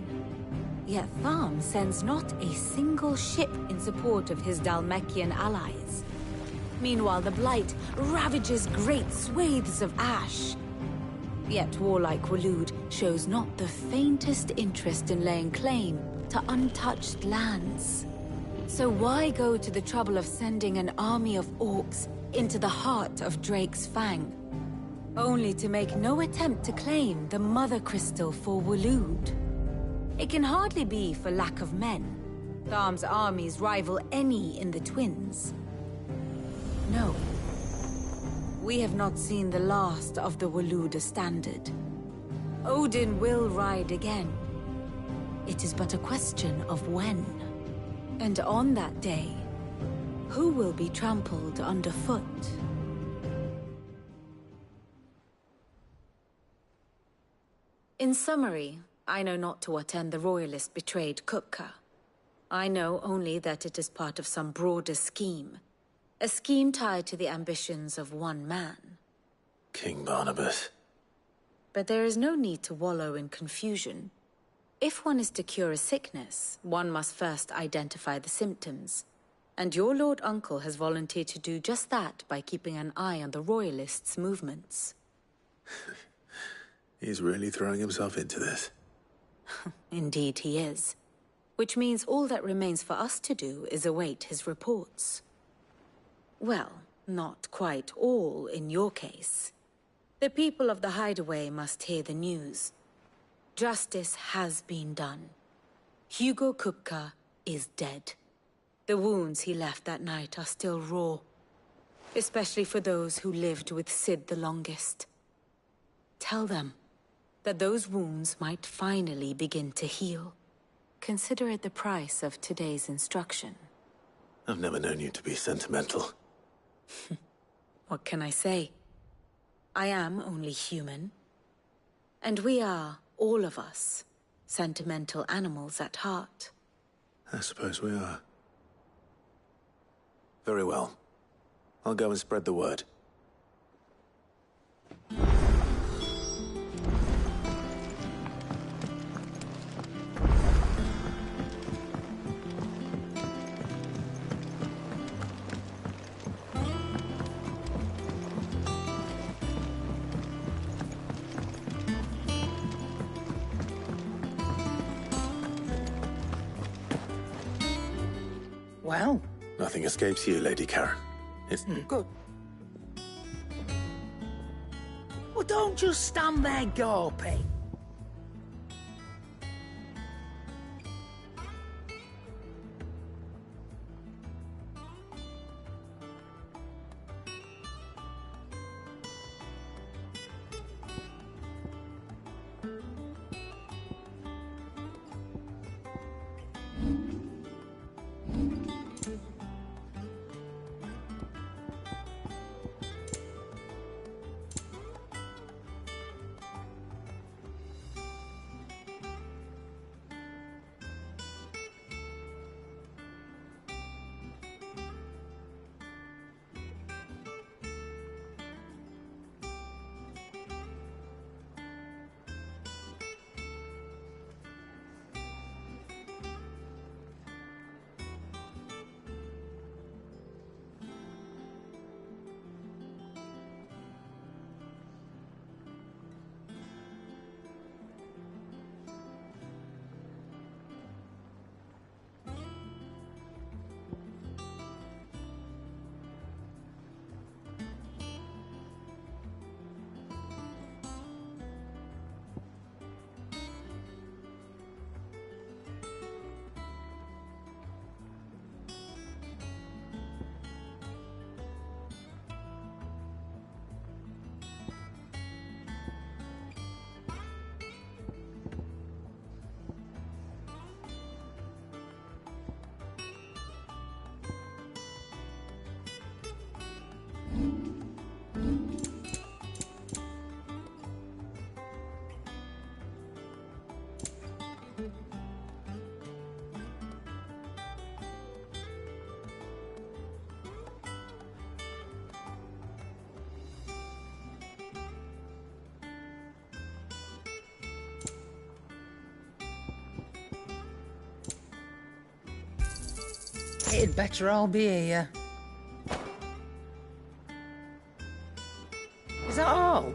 Yet Tharm sends not a single ship in support of his Dhalmekian allies. Meanwhile, the Blight ravages great swathes of Ash. Yet warlike Waloed shows not the faintest interest in laying claim to untouched lands. So why go to the trouble of sending an army of orcs into the heart of Drake's Fang, only to make no attempt to claim the Mother Crystal for Waloed? It can hardly be for lack of men. Tharm's armies rival any in the Twins. No. We have not seen the last of the Waluda standard. Odin will ride again. It is but a question of when. And on that day, who will be trampled underfoot? In summary, I know not to what end the Royalist betrayed Kupka. I know only that it is part of some broader scheme. A scheme tied to the ambitions of one man. King Barnabas. But there is no need to wallow in confusion. If one is to cure a sickness, one must first identify the symptoms. And your Lord Uncle has volunteered to do just that by keeping an eye on the Royalists' movements. He's really throwing himself into this. Indeed he is. Which means all that remains for us to do is await his reports. Well, not quite all in your case. The people of the Hideaway must hear the news. Justice has been done. Hugo Kupka is dead. The wounds he left that night are still raw. Especially for those who lived with Sid the longest. Tell them that those wounds might finally begin to heal. Consider it the price of today's instruction. I've never known you to be sentimental. What can I say? I am only human. And we are, all of us, sentimental animals at heart. I suppose we are. Very well. I'll go and spread the word. Well? Nothing escapes you, Lady Karen. It's... Good. Well, don't just stand there gawping. It'd better all be here. Is that all?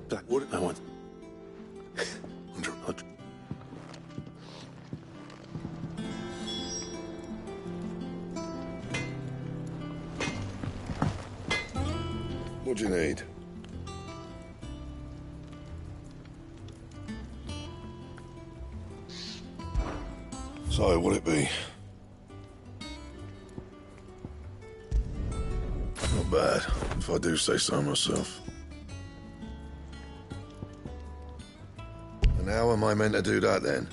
Blackwood, I want... What do you need? So, what'll it be? Not if I do say so myself. And how am I meant to do that then?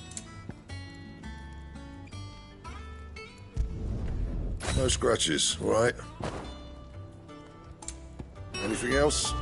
No scratches, all right? Anything else?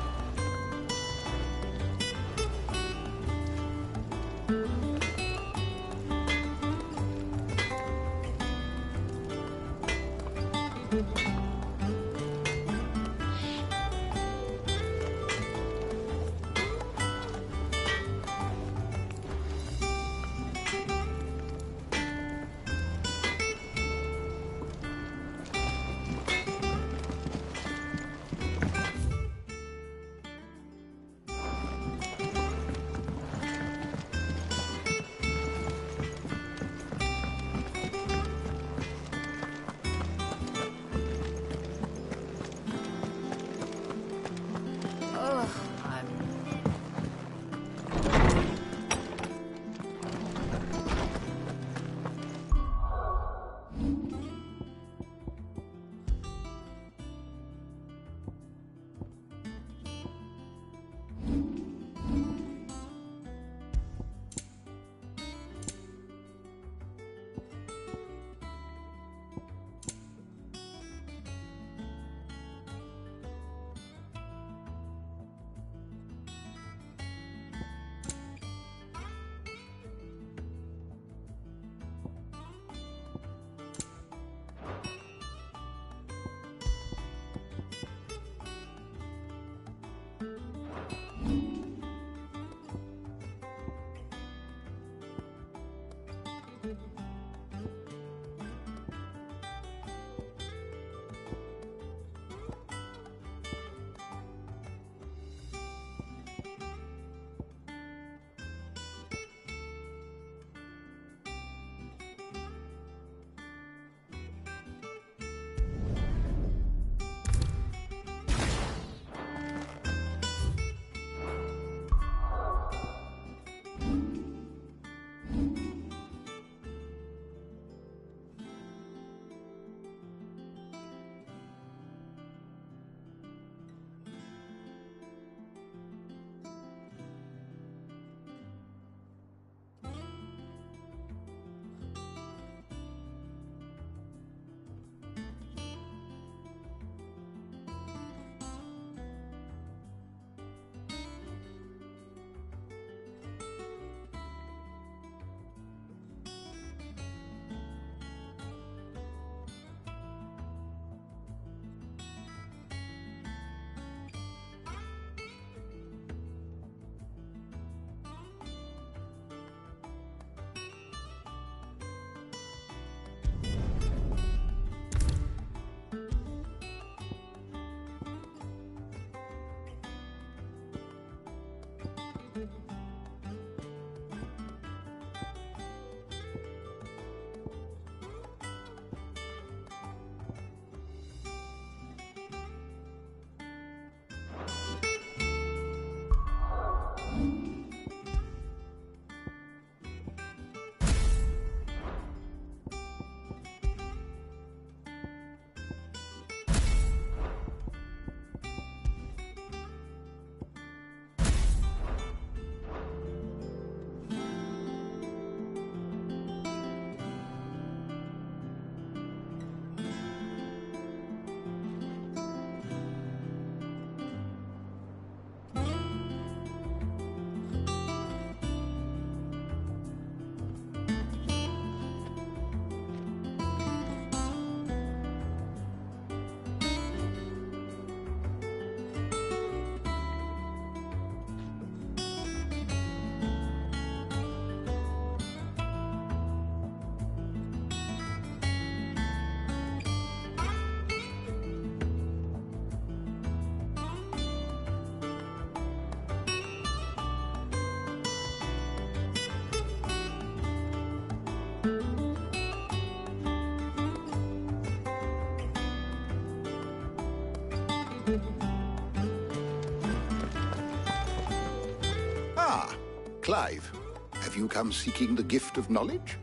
Ah, Clive. Have you come seeking the gift of knowledge?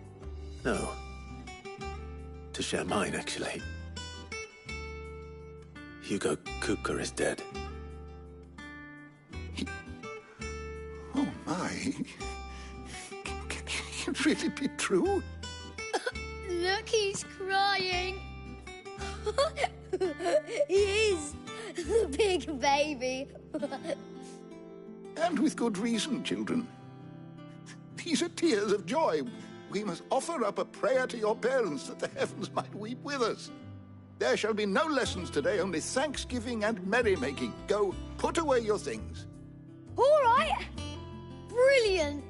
No. To share mine, actually. Hugo Kupka is dead. Oh my. Can it really be true? Look, he's crying. He is. The big baby. And with good reason, children. These are tears of joy. We must offer up a prayer to your parents that the heavens might weep with us. There shall be no lessons today, only thanksgiving and merrymaking. Go, put away your things. All right. Brilliant.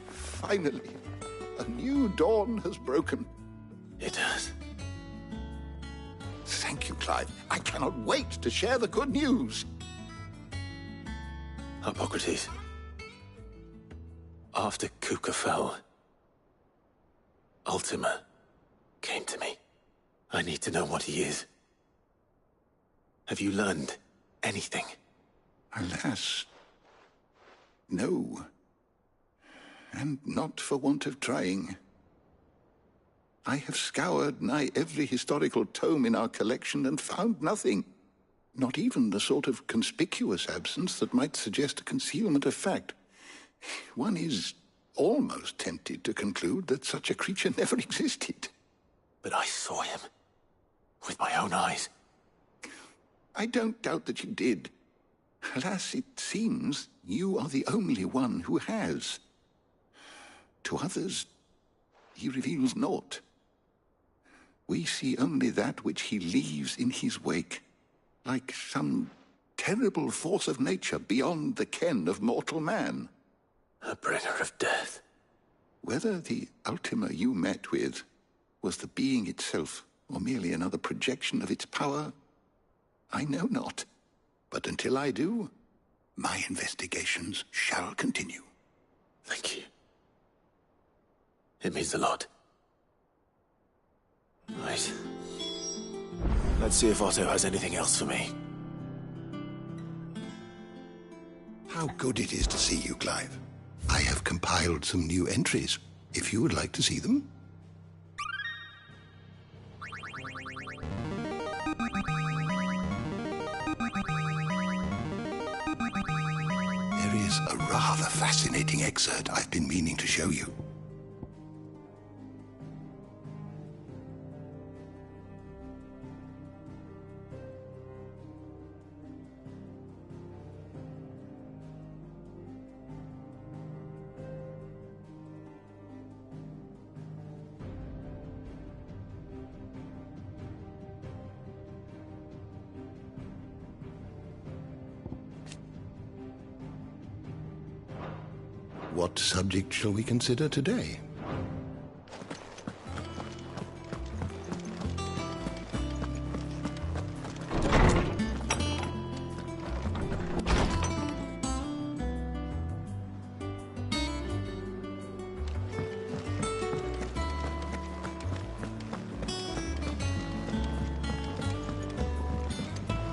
Finally, a new dawn has broken. It has. Thank you, Clive. I cannot wait to share the good news. Hippocrates. After Kupka fell, Ultima came to me. I need to know what he is. Have you learned anything? Alas, no. And not for want of trying. I have scoured nigh every historical tome in our collection and found nothing. Not even the sort of conspicuous absence that might suggest a concealment of fact. One is almost tempted to conclude that such a creature never existed. But I saw him. With my own eyes. I don't doubt that you did. Alas, it seems you are the only one who has. To others, he reveals naught. We see only that which he leaves in his wake, like some terrible force of nature beyond the ken of mortal man. A bringer of death. Whether the Ultima you met with was the being itself, or merely another projection of its power, I know not. But until I do, my investigations shall continue. Thank you. It means a lot. Right. Let's see if Otto has anything else for me. How good it is to see you, Clive. I have compiled some new entries, if you would like to see them. There is a rather fascinating excerpt I've been meaning to show you. What subject shall we consider today?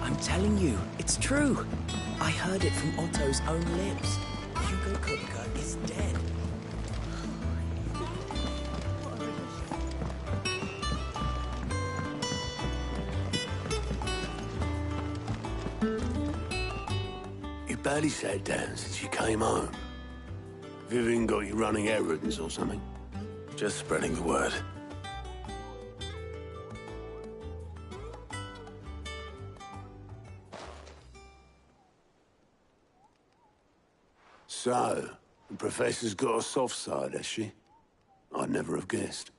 I'm telling you, it's true. I heard it from Otto's own lips. Hugo Kupka is dead. You barely sat down since you came home. Vivian got you running errands or something? Just spreading the word. So, the Professor's got a soft side, has she? I'd never have guessed.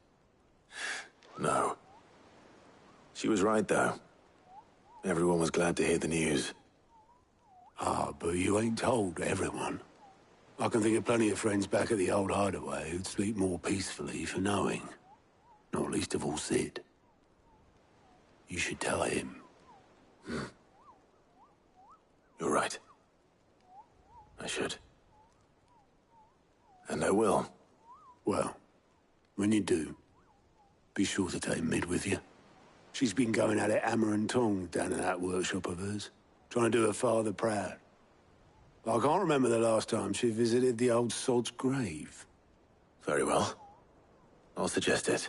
No. She was right, though. Everyone was glad to hear the news. Ah, but you ain't told everyone. I can think of plenty of friends back at the old hideaway who'd sleep more peacefully for knowing. Not least of all Sid. You should tell him. You're right. I should. And I will. Well, when you do, be sure to take Mid with you. She's been going at it hammer and tongs down in that workshop of hers, trying to do her father proud. I can't remember the last time she visited the old sod's grave. Very well. I'll suggest it.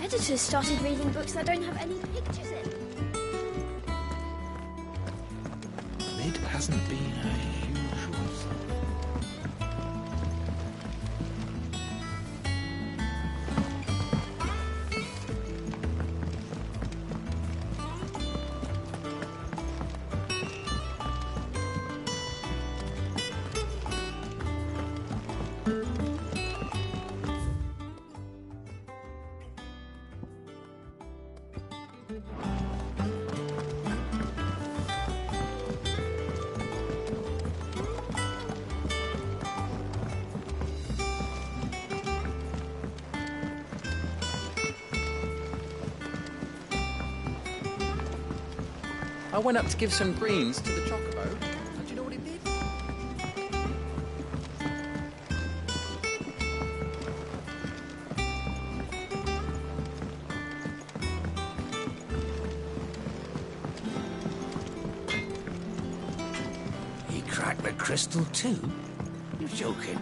editors started reading books that don't have any pictures in. Mid hasn't been her usual self. I went up to give some greens to the chocobo, and do you know what it did? He cracked the crystal too? You're joking.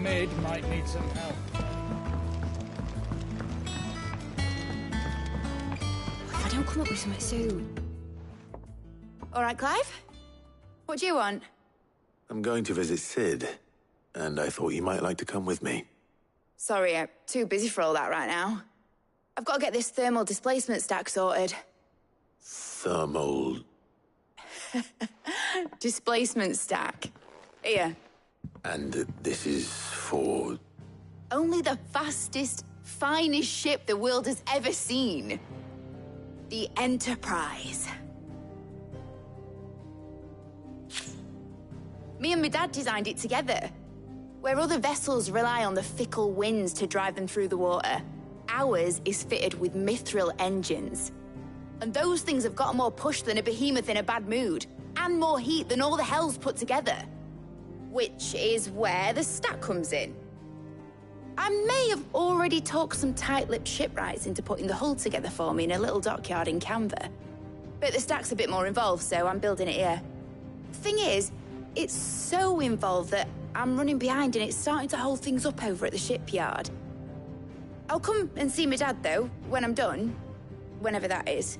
Mid might need some help. If I don't come up with something soon. All right, Clive? What do you want? I'm going to visit Sid, and I thought you might like to come with me. Sorry, I'm too busy for all that right now. I've got to get this thermal displacement stack sorted. Thermal... Displacement stack. Here. And this is for... Only the fastest, finest ship the world has ever seen. The Enterprise. Me and my dad designed it together. Where other vessels rely on the fickle winds to drive them through the water, ours is fitted with mithril engines. And those things have got more push than a behemoth in a bad mood, and more heat than all the hells put together. Which is where the stack comes in. I may have already talked some tight-lipped shipwrights into putting the hull together for me in a little dockyard in Canva. But the stack's a bit more involved, so I'm building it here. Thing is, it's so involved that I'm running behind and it's starting to hold things up over at the shipyard. I'll come and see my dad, though, when I'm done. Whenever that is.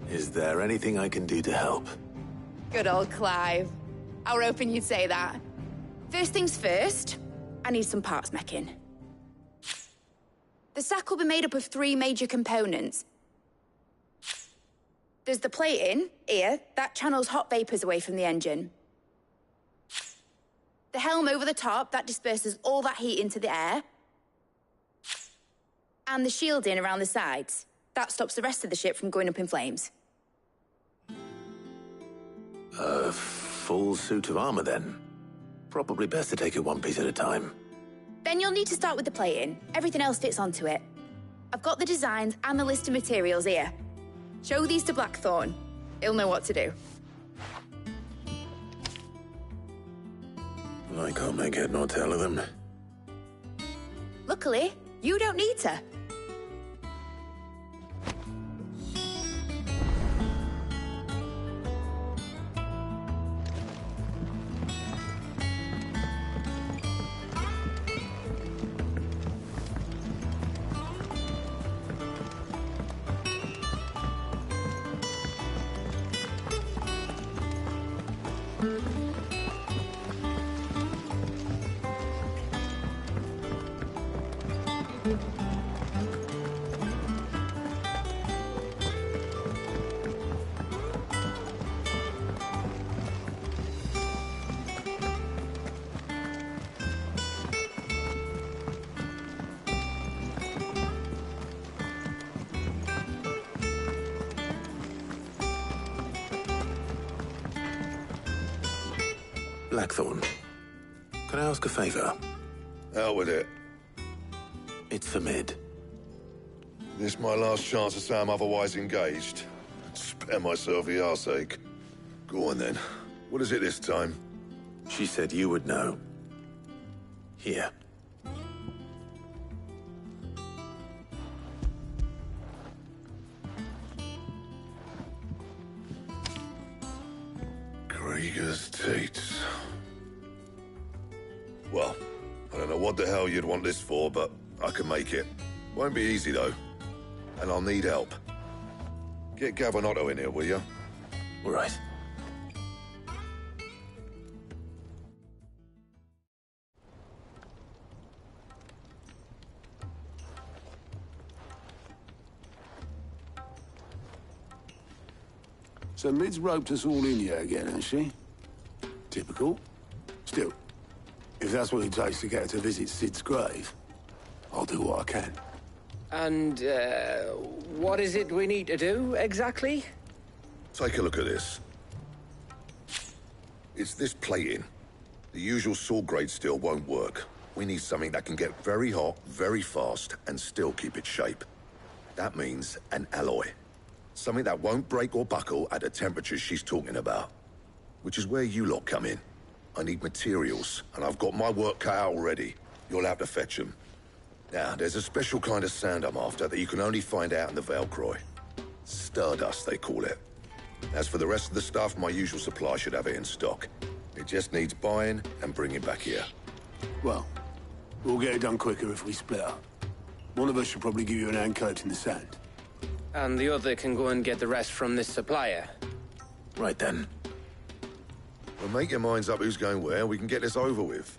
Is there anything I can do to help? Good old Clive. I were hoping you'd say that. First things first, I need some parts meching. The stack will be made up of 3 major components. There's the plating, here, that channels hot vapors away from the engine. The helm over the top, that disperses all that heat into the air. And the shielding around the sides, that stops the rest of the ship from going up in flames. A full suit of armor, then? Probably best to take it one piece at a time. Then you'll need to start with the plating. Everything else fits onto it. I've got the designs and the list of materials here. Show these to Blackthorn. He'll know what to do. I can't make head nor tail of them. Luckily, you don't need to. Blackthorn, can I ask a favor? Out with it. It's for Mid. This my last chance to say I'm otherwise engaged. Spare myself the arseache. Go on then. What is it this time? She said you would know. Here. Krieger's Tates. Well, I don't know what the hell you'd want this for, but I can make it. Won't be easy, though. And I'll need help. Get Gavin in here, will you? All right. So Mid's roped us all in here again, has she? Typical. Still, if that's what it takes to get her to visit Sid's grave, I'll do what I can. And, what is it we need to do, exactly? Take a look at this. It's this plating. The usual sword-grade steel won't work. We need something that can get very hot, very fast, and still keep its shape. That means an alloy. Something that won't break or buckle at the temperatures she's talking about. Which is where you lot come in. I need materials, and I've got my work cut out already. You'll have to fetch them. Now, there's a special kind of sand I'm after that you can only find out in the Velcroy. Stardust, they call it. As for the rest of the stuff, my usual supply should have it in stock. It just needs buying and bringing back here. Well, we'll get it done quicker if we split up. One of us should probably give you an hand coating the sand. And the other can go and get the rest from this supplier. Right then. Well, make your minds up who's going where, we can get this over with.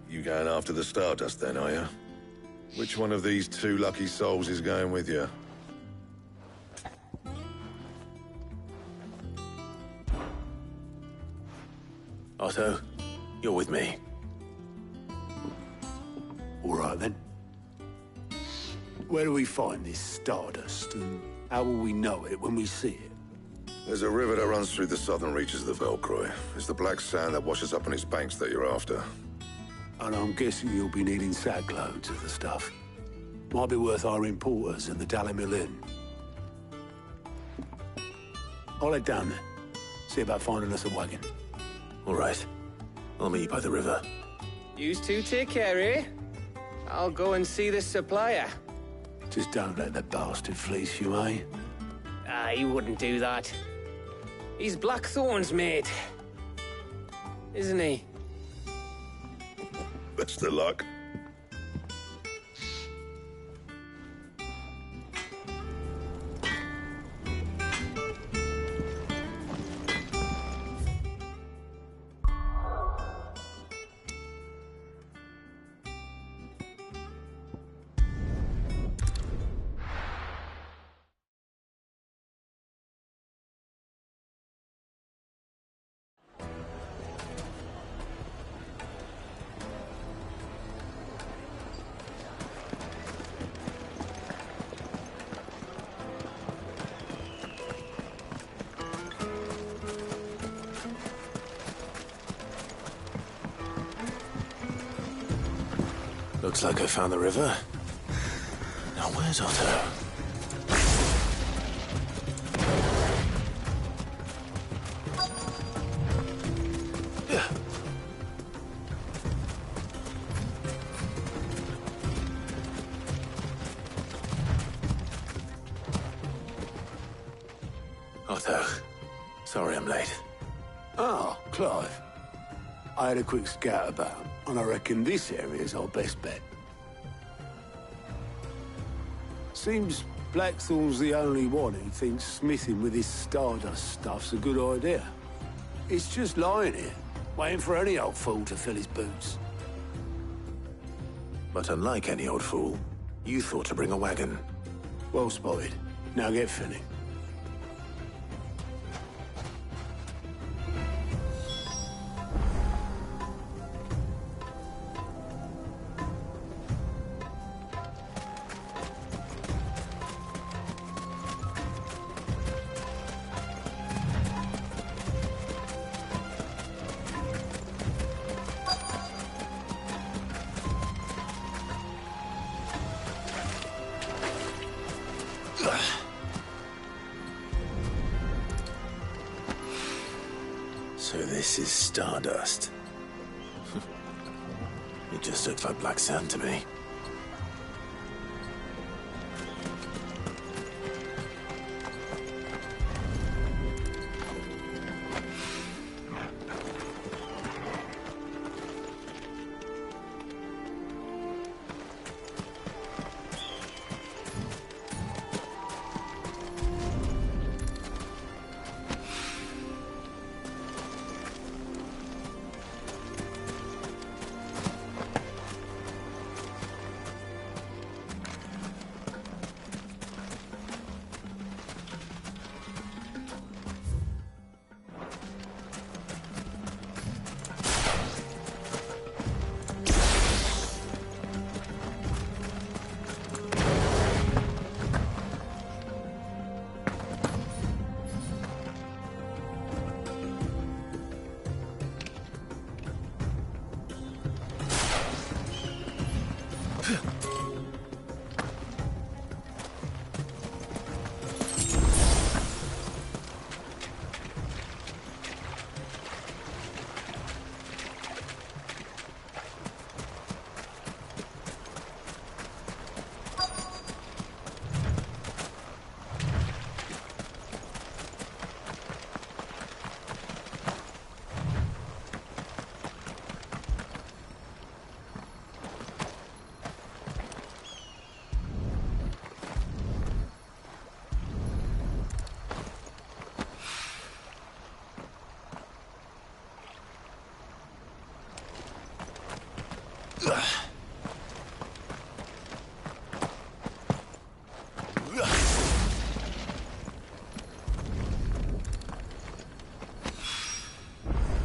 You going after the Stardust then, are you? Which one of these two lucky souls is going with you? Otto, you're with me. All right, then. Where do we find this Stardust, and how will we know it when we see it? There's a river that runs through the southern reaches of the Velcroy. It's the black sand that washes up on its banks that you're after. And I'm guessing you'll be needing sack loads of the stuff. Might be worth our importers and the Dalimil Inn. I'll head down there. See about finding us a wagon. All right. I'll meet you by the river. Yous two take care, eh? I'll go and see this supplier. Just don't let the bastard fleece you, eh? He wouldn't do that. He's Blackthorn's mate. Isn't he? Best of luck. Looks like I found the river. Now where's Otto? Otto, sorry I'm late. Oh, Clive. I had a quick scout about, and I reckon this area's our best bet. Seems Blackthorn's the only one who thinks smithing with his Stardust stuff's a good idea. It's just lying here, waiting for any old fool to fill his boots. But unlike any old fool, you thought to bring a wagon. Well spotted. Now get filling. So this is Stardust. It just looks like black sand to me.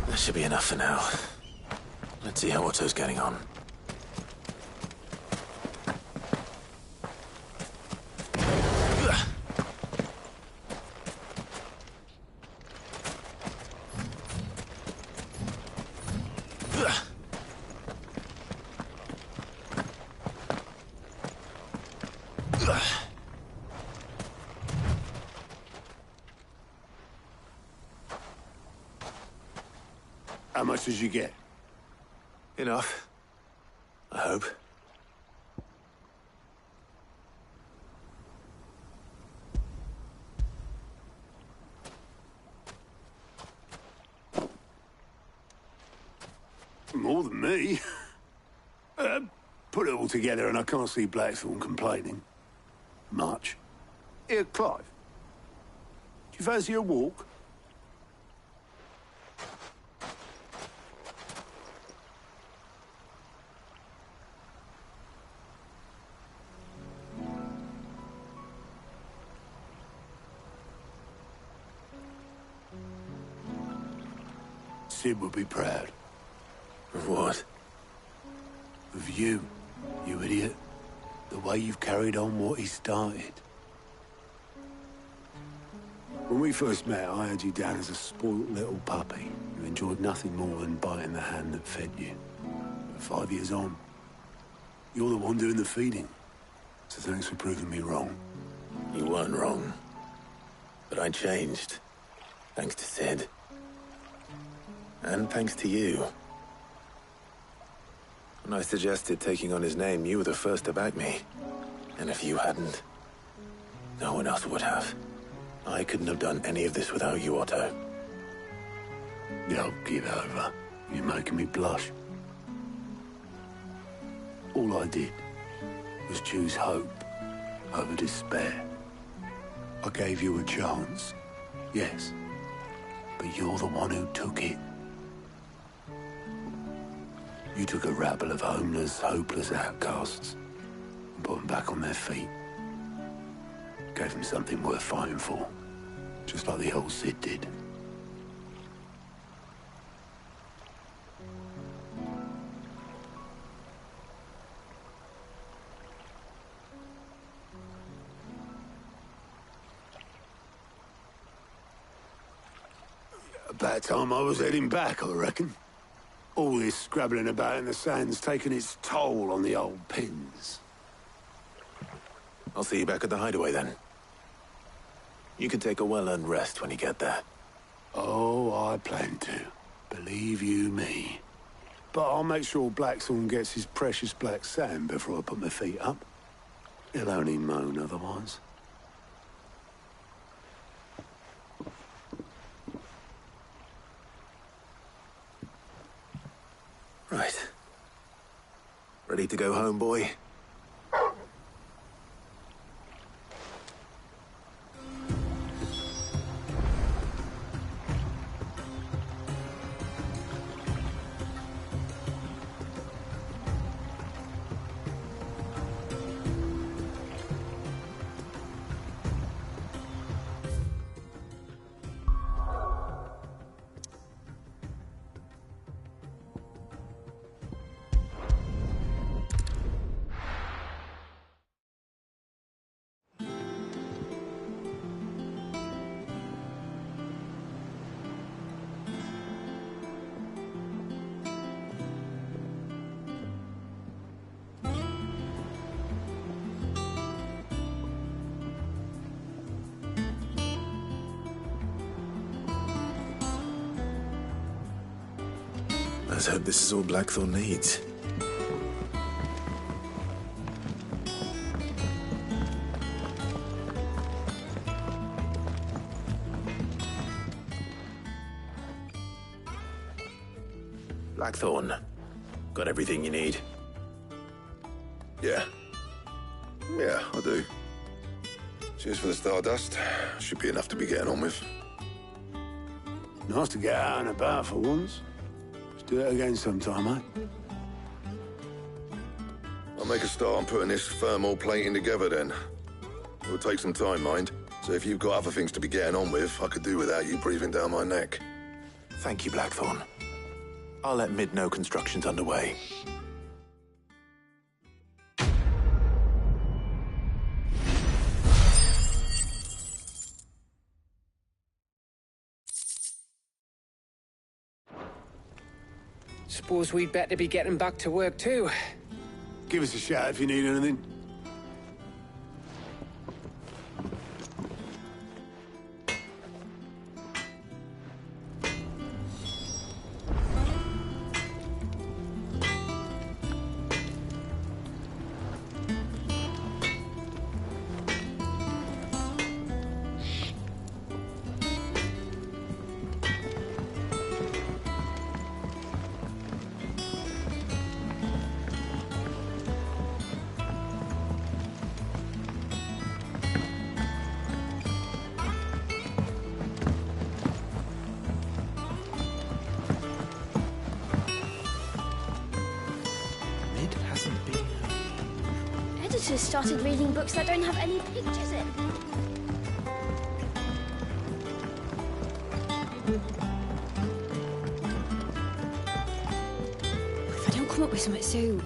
That should be enough for now. Let's see how Otto's getting on. How much did you get? Enough. I hope. More than me. Put it all together and I can't see Blackthorn complaining. Much. Here, Clive. Do you fancy a walk? Sid would be proud. Of what? Of you, you idiot. The way you've carried on what he started. When we first met, I had you down as a spoilt little puppy who enjoyed nothing more than biting the hand that fed you. But 5 years on, You're the one doing the feeding. So thanks for proving me wrong. You weren't wrong. But I changed. Thanks to Sid. And thanks to you. When I suggested taking on his name, you were the first to back me. And if you hadn't, no one else would have. I couldn't have done any of this without you, Otto. Don't give over. You're making me blush. All I did was choose hope over despair. I gave you a chance, yes, but you're the one who took it. You took a rabble of homeless, hopeless outcasts and put them back on their feet. Gave them something worth fighting for, just like the old Sid did. About time I was heading back, I reckon. All this scrabbling about in the sand's taken its toll on the old pins. I'll see you back at the hideaway then. You can take a well-earned rest when you get there. Oh, I plan to. Believe you me. But I'll make sure Blackthorn gets his precious black sand before I put my feet up. He'll only moan otherwise. Right. Ready to go home, boy? Let's hope this is all Blackthorn needs. Blackthorn, got everything you need? Yeah. Yeah, I do. Cheers for the stardust. Should be enough to be getting on with. Nice to get out and about for once. Let's do it again sometime, eh? I'll make a start on putting this thermal plating together then. It'll take some time, mind. So if you've got other things to be getting on with, I could do without you breathing down my neck. Thank you, Blackthorn. I'll let Mid know construction's underway. Suppose we'd better be getting back to work too. Give us a shout if you need anything. Editors started reading books that don't have any pictures in. If I don't come up with something soon.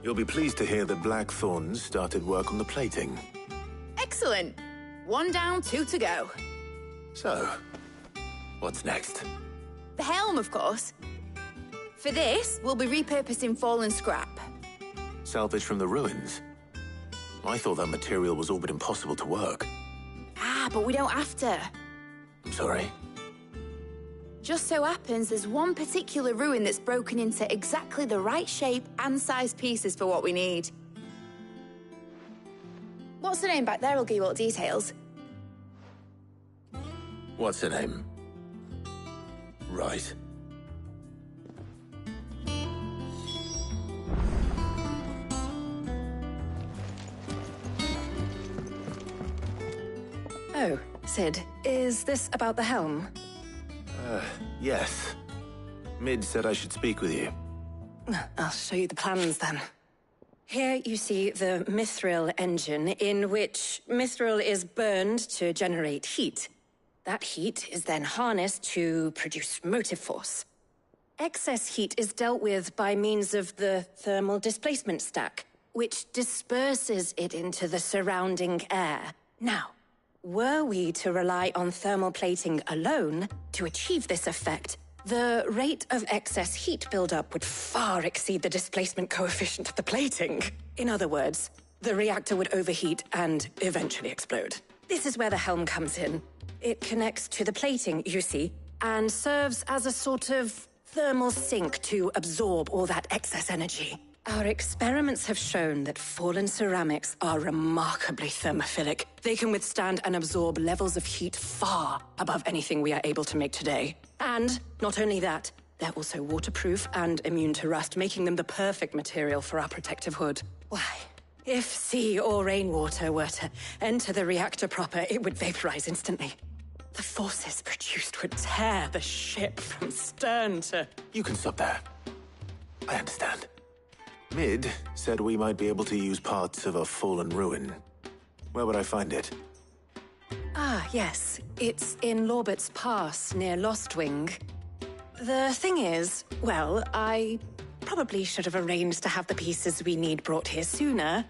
You'll be pleased to hear that Blackthorn's started work on the plating. Excellent. 1 down, 2 to go. So, what's next? The helm, of course. For this, we'll be repurposing fallen scrap. Salvage from the ruins? I thought that material was all but impossible to work. Ah, but we don't have to. I'm sorry. Just so happens there's one particular ruin that's broken into exactly the right shape and size pieces for what we need. What's the name back there? I'll give you all the details. What's her name? Right. Oh, Sid, is this about the helm? Yes. Mid said I should speak with you. I'll show you the plans then. Here you see the mithril engine, in which mithril is burned to generate heat. That heat is then harnessed to produce motive force. Excess heat is dealt with by means of the thermal displacement stack, which disperses it into the surrounding air. Now, were we to rely on thermal plating alone to achieve this effect, the rate of excess heat buildup would far exceed the displacement coefficient of the plating. In other words, the reactor would overheat and eventually explode. This is where the helm comes in. It connects to the plating, you see, and serves as a sort of thermal sink to absorb all that excess energy. Our experiments have shown that fallen ceramics are remarkably thermophilic. They can withstand and absorb levels of heat far above anything we are able to make today. And not only that, they're also waterproof and immune to rust, making them the perfect material for our protective hood. Why, if sea or rainwater were to enter the reactor proper, it would vaporize instantly. The forces produced would tear the ship from stern to... You can stop there. I understand. Mid said we might be able to use parts of a fallen ruin. Where would I find it? Ah, yes. It's in Lorbert's Pass, near Lostwing. The thing is, well, I probably should have arranged to have the pieces we need brought here sooner.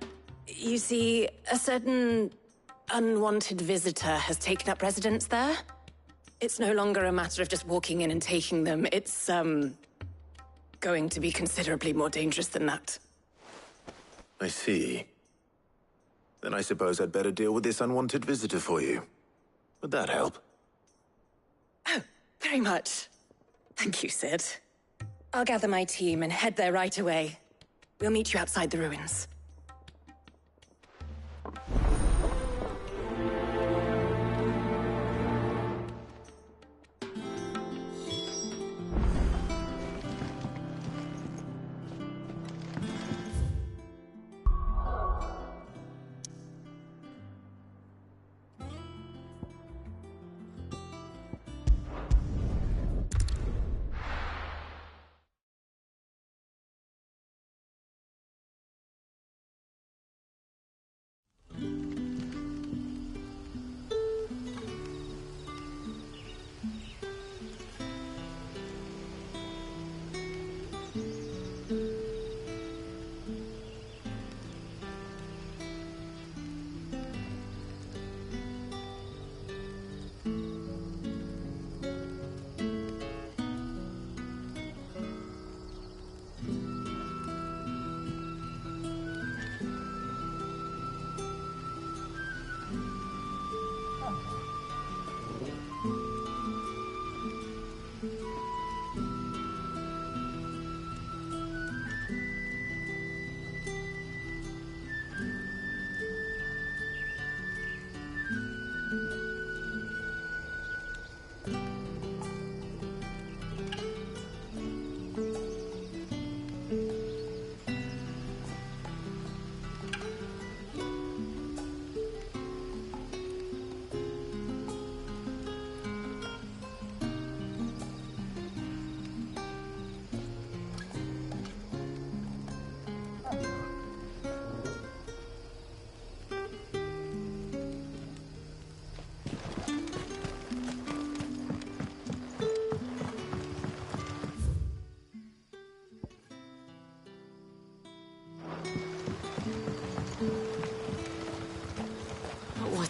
You see, a certain unwanted visitor has taken up residence there. It's no longer a matter of just walking in and taking them. It's, going to be considerably more dangerous than that. I see. Then I suppose I'd better deal with this unwanted visitor for you. Would that help? Oh, very much. Thank you, Sid. I'll gather my team and head there right away. We'll meet you outside the ruins.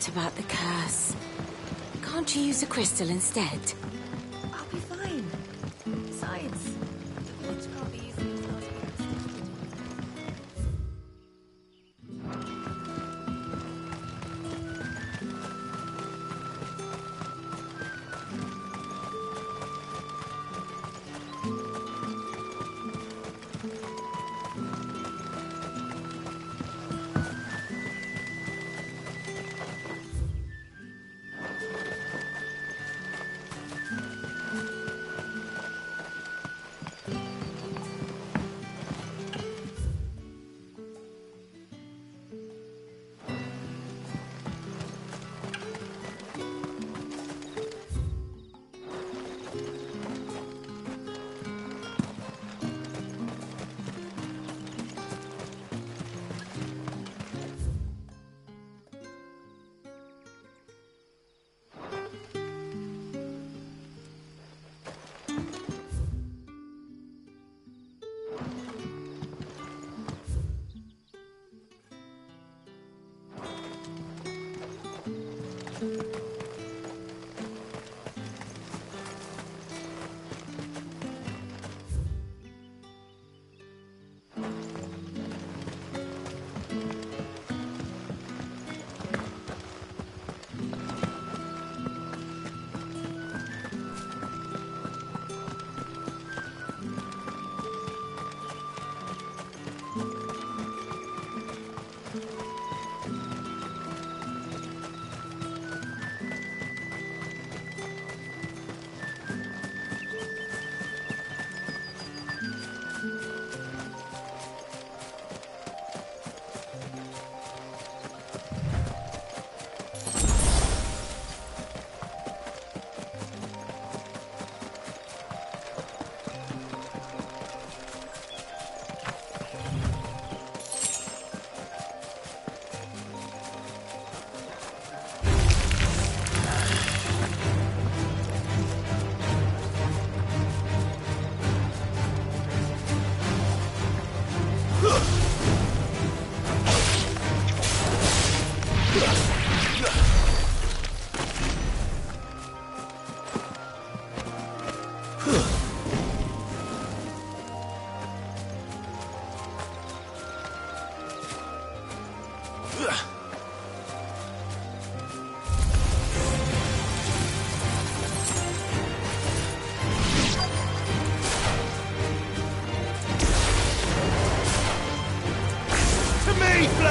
What about the curse? Can't you use a crystal instead? I'll be fine. Besides, the witch can't be using his last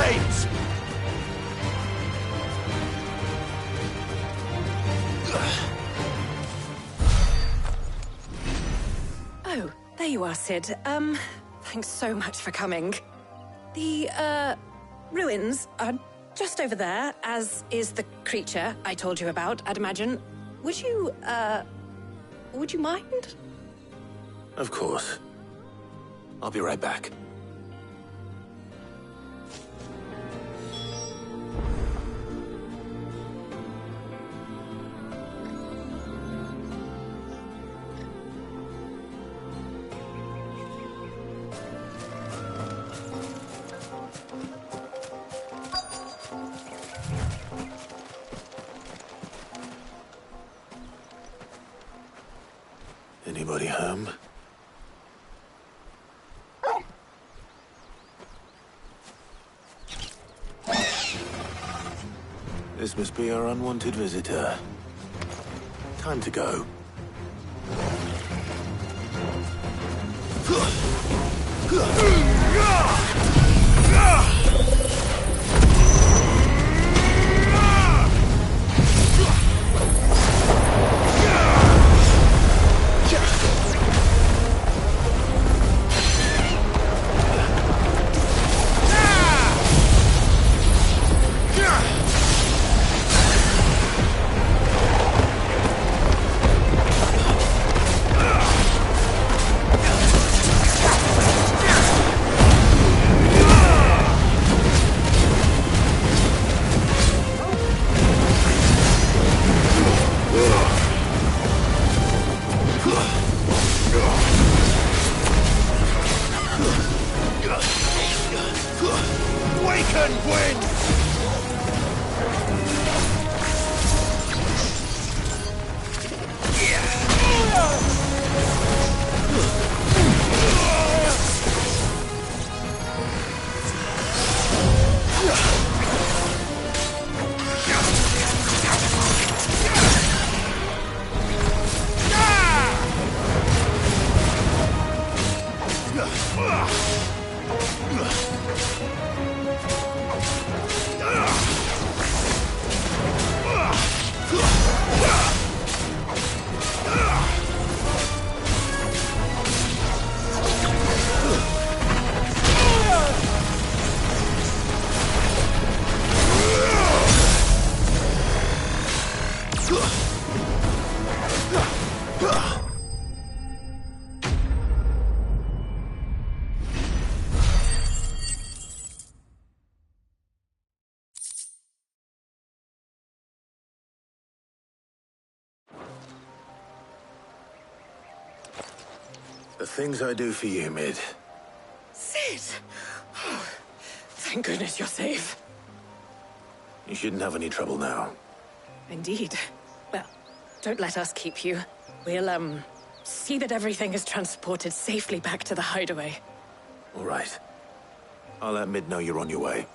flames! Oh, there you are, Sid. Thanks so much for coming. The, ruins are just over there, as is the creature I told you about, I'd imagine. Would you mind? Of course. I'll be right back. Anybody home? This must be our unwanted visitor. Time to go. Waken, wind! The things I do for you, Mid. Sid! Oh, thank goodness you're safe. You shouldn't have any trouble now. Indeed. Well, don't let us keep you. We'll, see that everything is transported safely back to the hideaway. All right. I'll let Mid know you're on your way.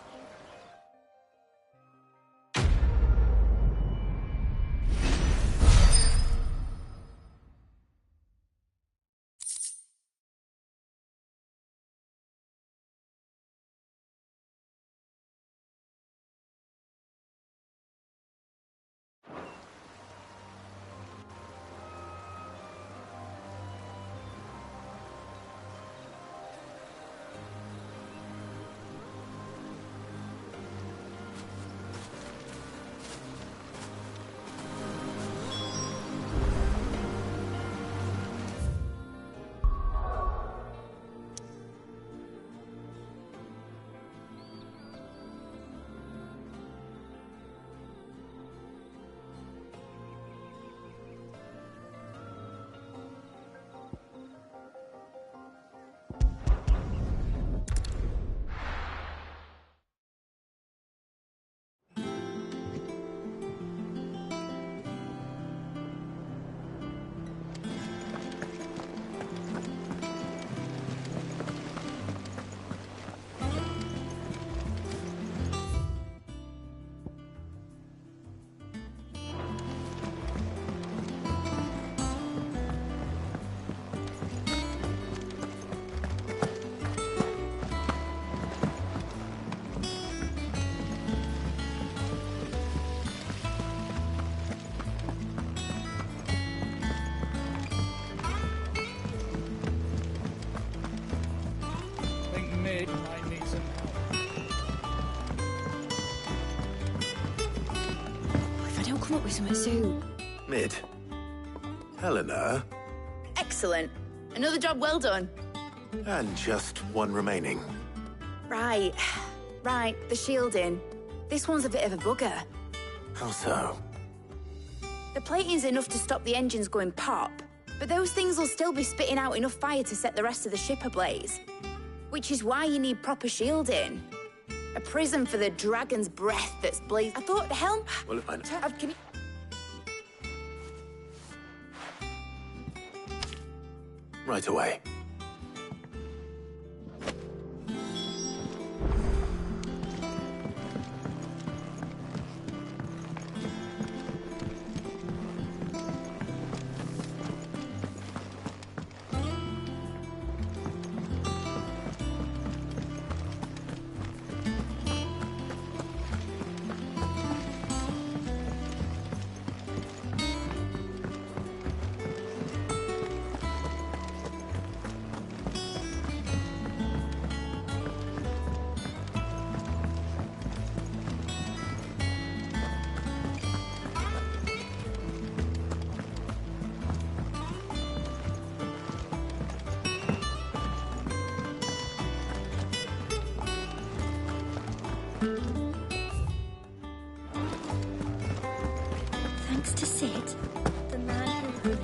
maid might need some help. If I don't come up with something soon. Mid. Helena. Excellent. Another job well done. And just one remaining. Right. Right, the shielding. This one's a bit of a bugger. How so? The plating's enough to stop the engines going pop, but those things will still be spitting out enough fire to set the rest of the ship ablaze. Which is why you need proper shielding. A prism for the dragon's breath that's blazing. I thought, helm... Well, I know. Can you... Right away. Thanks to Sid, the man who...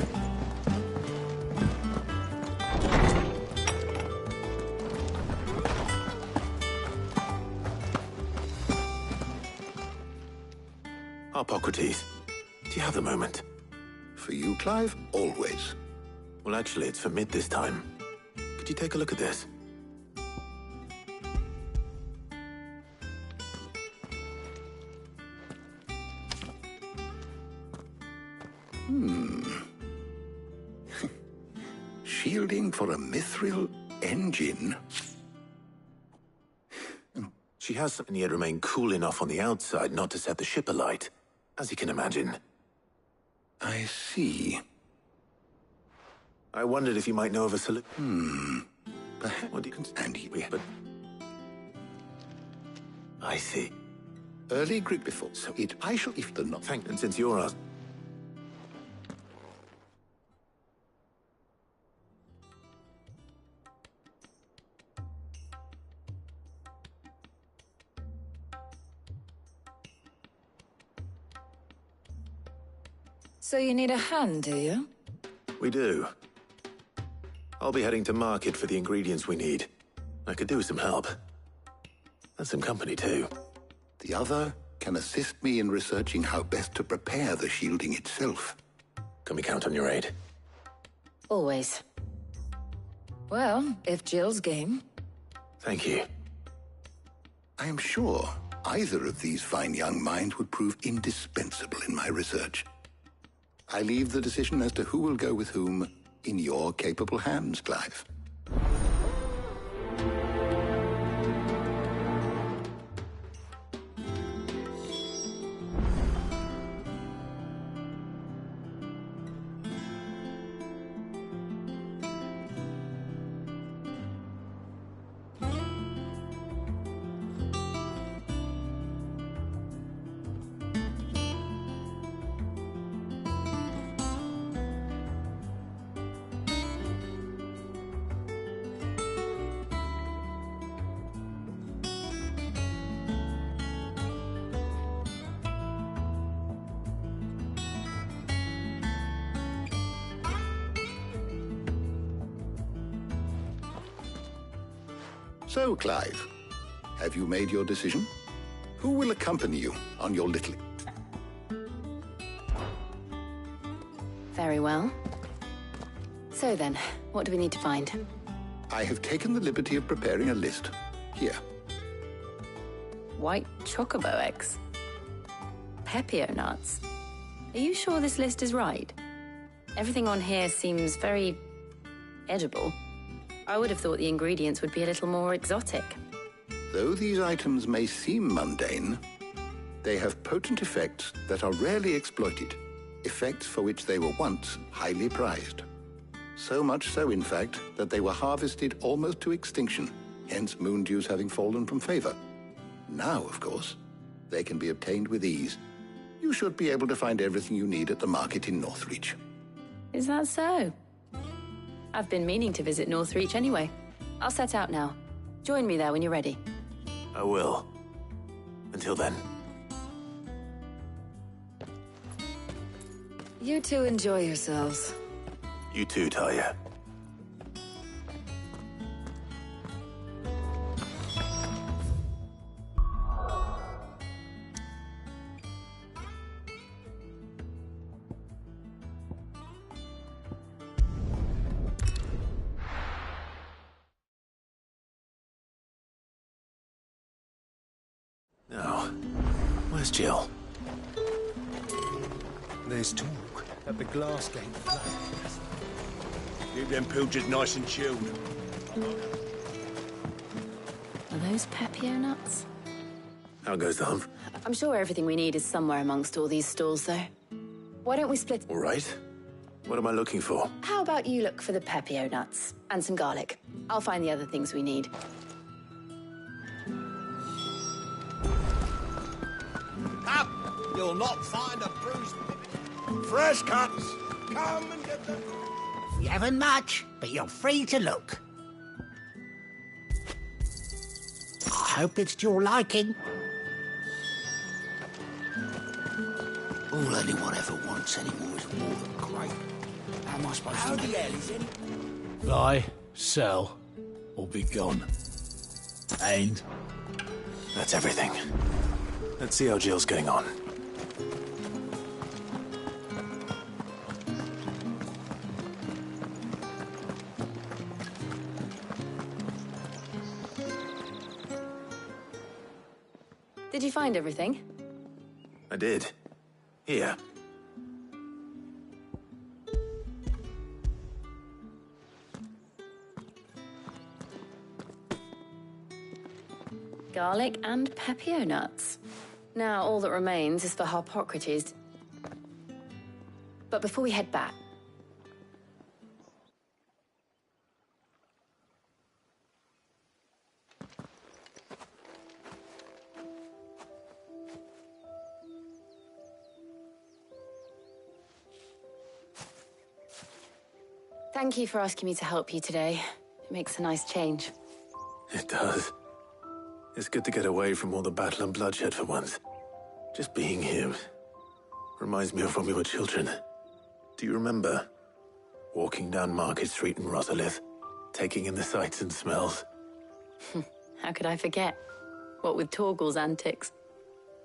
Harpocrates, do you have the moment? For you, Clive, always. Well, actually, it's for Mid this time. Could you take a look at this? Shielding for a mithril engine? She has something here to remain cool enough on the outside not to set the ship alight, as you can imagine. I see. I wondered if you might know of a solution. Perhaps. What do you... And but... I see. Early Greek before, so it I shall if the not. Thank you, and since you're asked... So you need a hand, do you? We do. I'll be heading to market for the ingredients we need. I could do with some help. And some company, too. The other can assist me in researching how best to prepare the shielding itself. Can we count on your aid? Always. Well, if Jill's game. Thank you. I am sure either of these fine young minds would prove indispensable in my research. I leave the decision as to who will go with whom in your capable hands, Clive. So, Clive, have you made your decision? Who will accompany you on your little... Very well. So then, what do we need to find? I have taken the liberty of preparing a list. Here. White chocobo eggs. Pepio nuts. Are you sure this list is right? Everything on here seems very... edible. I would have thought the ingredients would be a little more exotic. Though these items may seem mundane, they have potent effects that are rarely exploited, effects for which they were once highly prized. So much so, in fact, that they were harvested almost to extinction hence moon dews having fallen from favor. Now, of course, they can be obtained with ease. You should be able to find everything you need at the market in Northreach. Is that so? I've been meaning to visit Northreach anyway. I'll set out now. Join me there when you're ready. I will. Until then. You two enjoy yourselves. You too, Talia. Now, where's Jill? There's talk at the Glass Gate Flood. Keep them pilgers nice and chilled. Are those Pepio nuts? How goes the hump? I'm sure everything we need is somewhere amongst all these stalls, though. Why don't we split... All right. What am I looking for? How about you look for the Pepio nuts and some garlic? I'll find the other things we need. Up! You'll not find a bruised... Fresh cuts! Come and get them! You haven't much, but you're free to look. I hope it's to your liking. All anyone ever wants anymore is a water grape. How am I supposed to make it? Buy, sell, or be gone. And? That's everything. Let's see how Jill's getting on. Did you find everything? I did. Here. Garlic and Pepio nuts. Now all that remains is for Harpocrates. But before we head back... Thank you for asking me to help you today. It makes a nice change. It does. It's good to get away from all the battle and bloodshed for once. Just being here reminds me of when we were children. Do you remember? Walking down Market Street in Rosalith, taking in the sights and smells. How could I forget? What with Torgal's antics.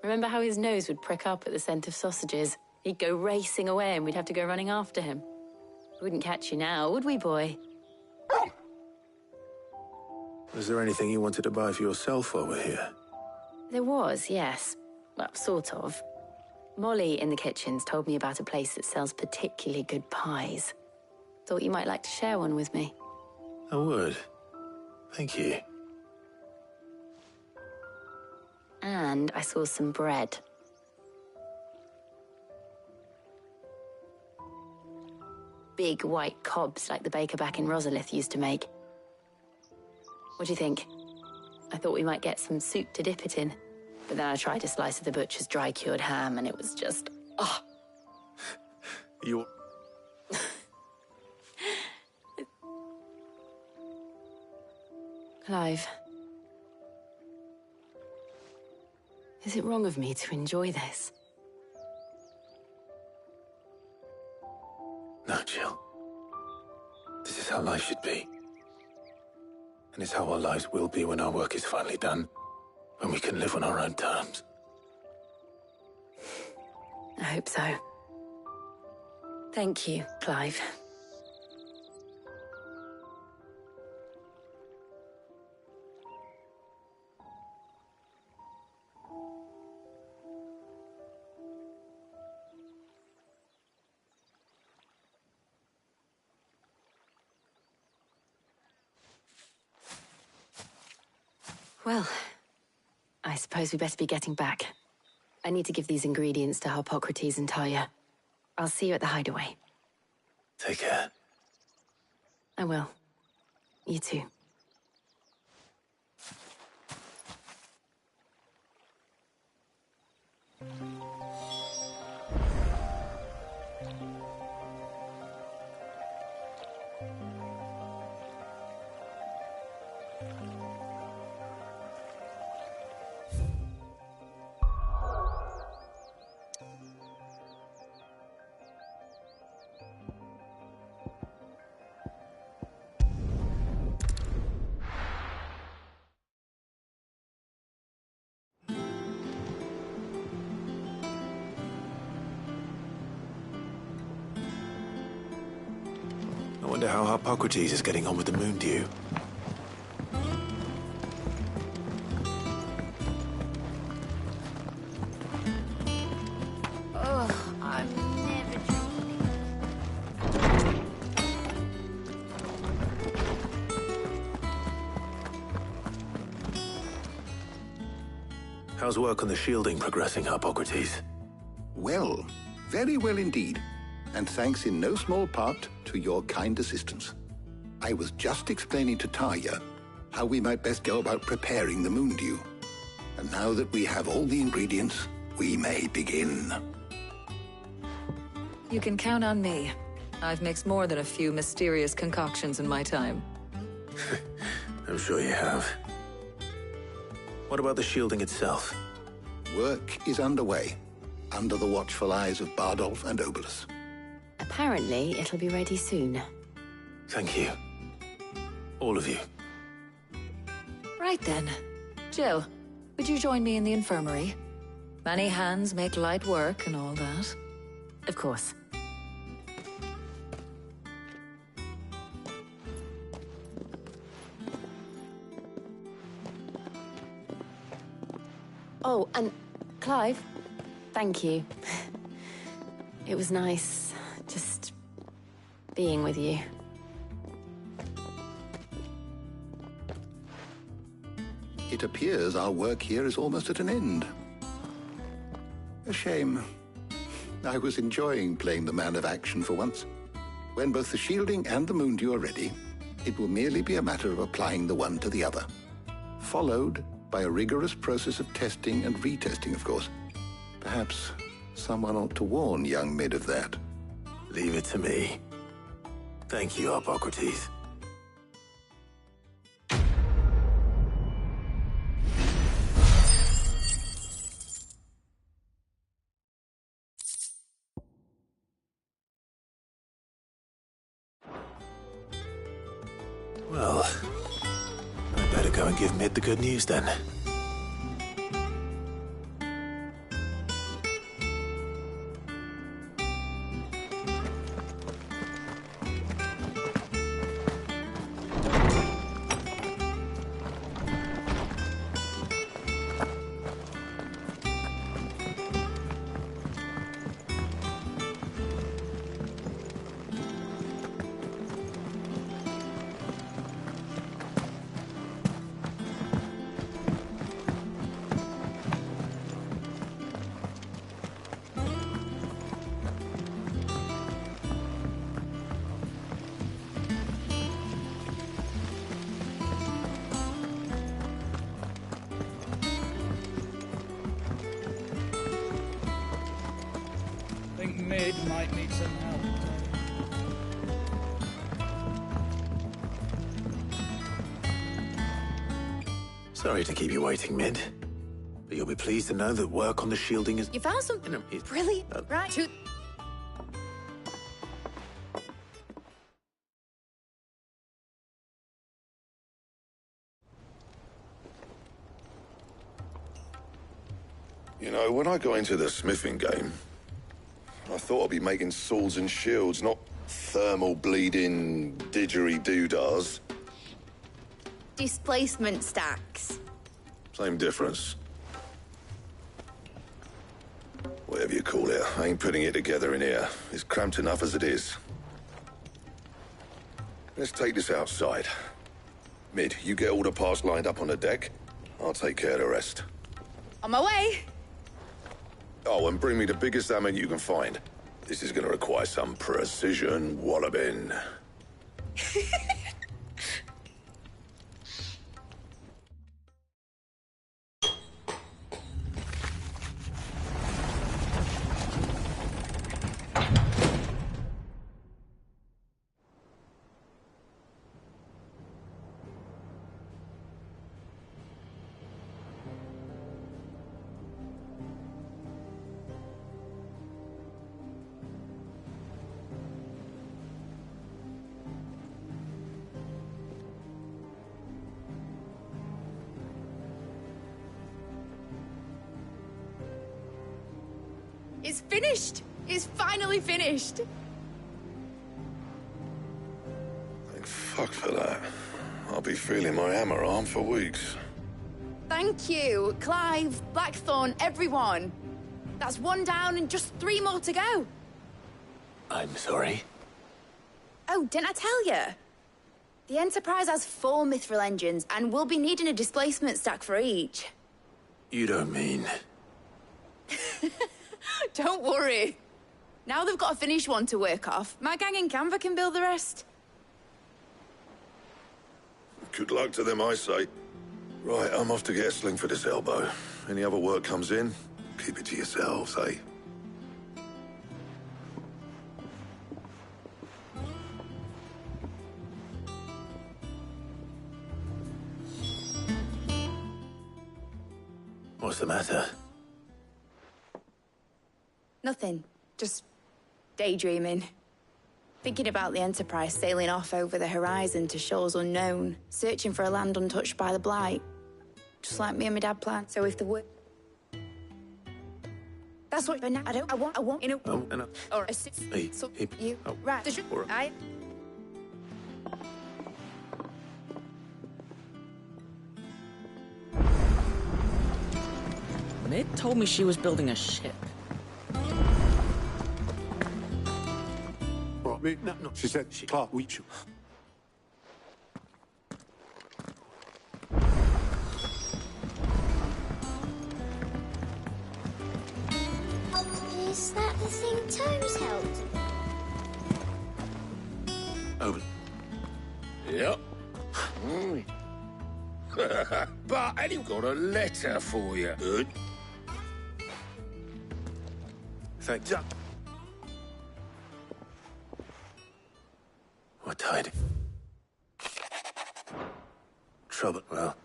Remember how his nose would prick up at the scent of sausages? He'd go racing away and we'd have to go running after him. We wouldn't catch you now, would we, boy? Was there anything you wanted to buy for yourself while we're here? There was, yes. Well, sort of. Molly in the kitchens told me about a place that sells particularly good pies. Thought you might like to share one with me. I would. Thank you. And I saw some bread. Big white cobs like the baker back in Rosalith used to make. What do you think? I thought we might get some soup to dip it in. But then I tried a slice of the butcher's dry-cured ham and it was just... oh. You... Clive. Is it wrong of me to enjoy this? No, Jill. This is how life should be. And it's how our lives will be when our work is finally done. When we can live on our own terms. I hope so. Thank you, Clive. Well, I suppose we better be getting back. I need to give these ingredients to Harpocrates and Talia. I'll see you at the hideaway. Take care. I will. You too. Wonder how Hippocrates is getting on with the moon dew. Oh, I'm never drinking. How's work on the shielding progressing, Hippocrates? Well, very well indeed. And thanks in no small part to your kind assistance. I was just explaining to Tarja how we might best go about preparing the moon dew. And now that we have all the ingredients, we may begin. You can count on me. I've mixed more than a few mysterious concoctions in my time. I'm sure you have. What about the shielding itself? Work is underway, under the watchful eyes of Bardolph and Obolus. Apparently, it'll be ready soon. Thank you. All of you. Right then. Jill, would you join me in the infirmary? Many hands make light work and all that. Of course. Oh, and Clive, thank you. It was nice, just being with you. It appears our work here is almost at an end. A shame. I was enjoying playing the man of action for once. When both the shielding and the moon dew are ready, it will merely be a matter of applying the one to the other. Followed by a rigorous process of testing and retesting, of course. Perhaps someone ought to warn young Mid of that. Leave it to me. Thank you, Hippocrates. Well, I better go and give Mid the good news then. Think Mid might need some help. Sorry to keep you waiting, Mid. But you'll be pleased to know that work on the shielding is... You found something brilliant, right? You know, when I got into the smithing game, I thought I'd be making swords and shields, not thermal bleeding didgeridoo-dahs. Displacement stacks. Same difference. Whatever you call it, I ain't putting it together in here. It's cramped enough as it is. Let's take this outside. Mid, you get all the parts lined up on the deck. I'll take care of the rest. On my way. Oh, and bring me the biggest hammer you can find. This is gonna require some precision walloping. It's finished. It's finally finished. Fuck for that. I'll be feeling my hammer arm for weeks. Thank you, Clive, Blackthorn, everyone. That's one down and just 3 more to go. I'm sorry. Oh, didn't I tell you? The Enterprise has 4 mithril engines, and we'll be needing a displacement stack for each. You don't mean... Don't worry. Now they've got a finished one to work off, my gang in Canva can build the rest. Good luck to them, I say. Right, I'm off to get a sling for this elbow. Any other work comes in, keep it to yourselves, eh? What's the matter? Nothing. Just daydreaming. Thinking about the Enterprise sailing off over the horizon to shores unknown, searching for a land untouched by the Blight. Just like me and my dad planned. So if the work... That's what... I want, you know... Oh, and Or a... So, you... Oh, right. Does all right. Mid told me she was building a ship. No, she said Clark, we you. Is that the thing Tomes helped? Oh. Yep. But Eddie got a letter for you. Good. Thanks. What tide? Trouble, well...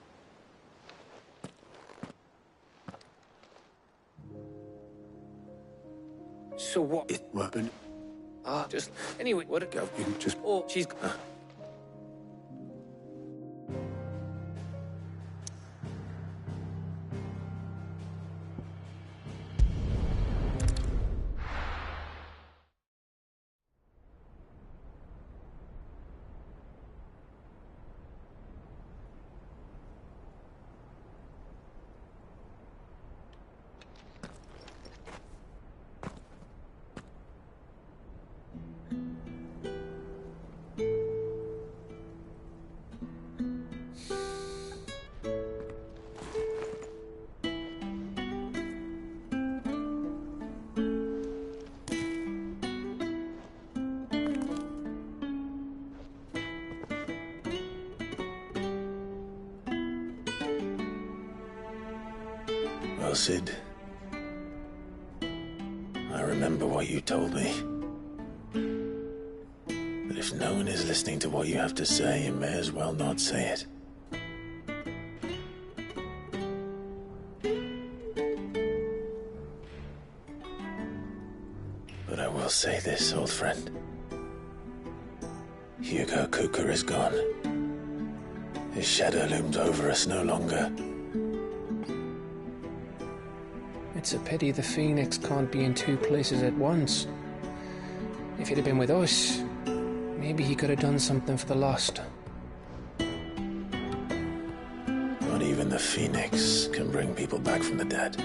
So what? It happened. Just... Anyway, what'd it go? You can just... Oh, she's... Well, Sid, I remember what you told me. But if no one is listening to what you have to say, you may as well not say it. But I will say this, old friend. Hugo Cooker is gone. His shadow looms over us no longer. It's a pity the Phoenix can't be in 2 places at once. If he'd have been with us, maybe he could have done something for the Lost. Not even the Phoenix can bring people back from the dead.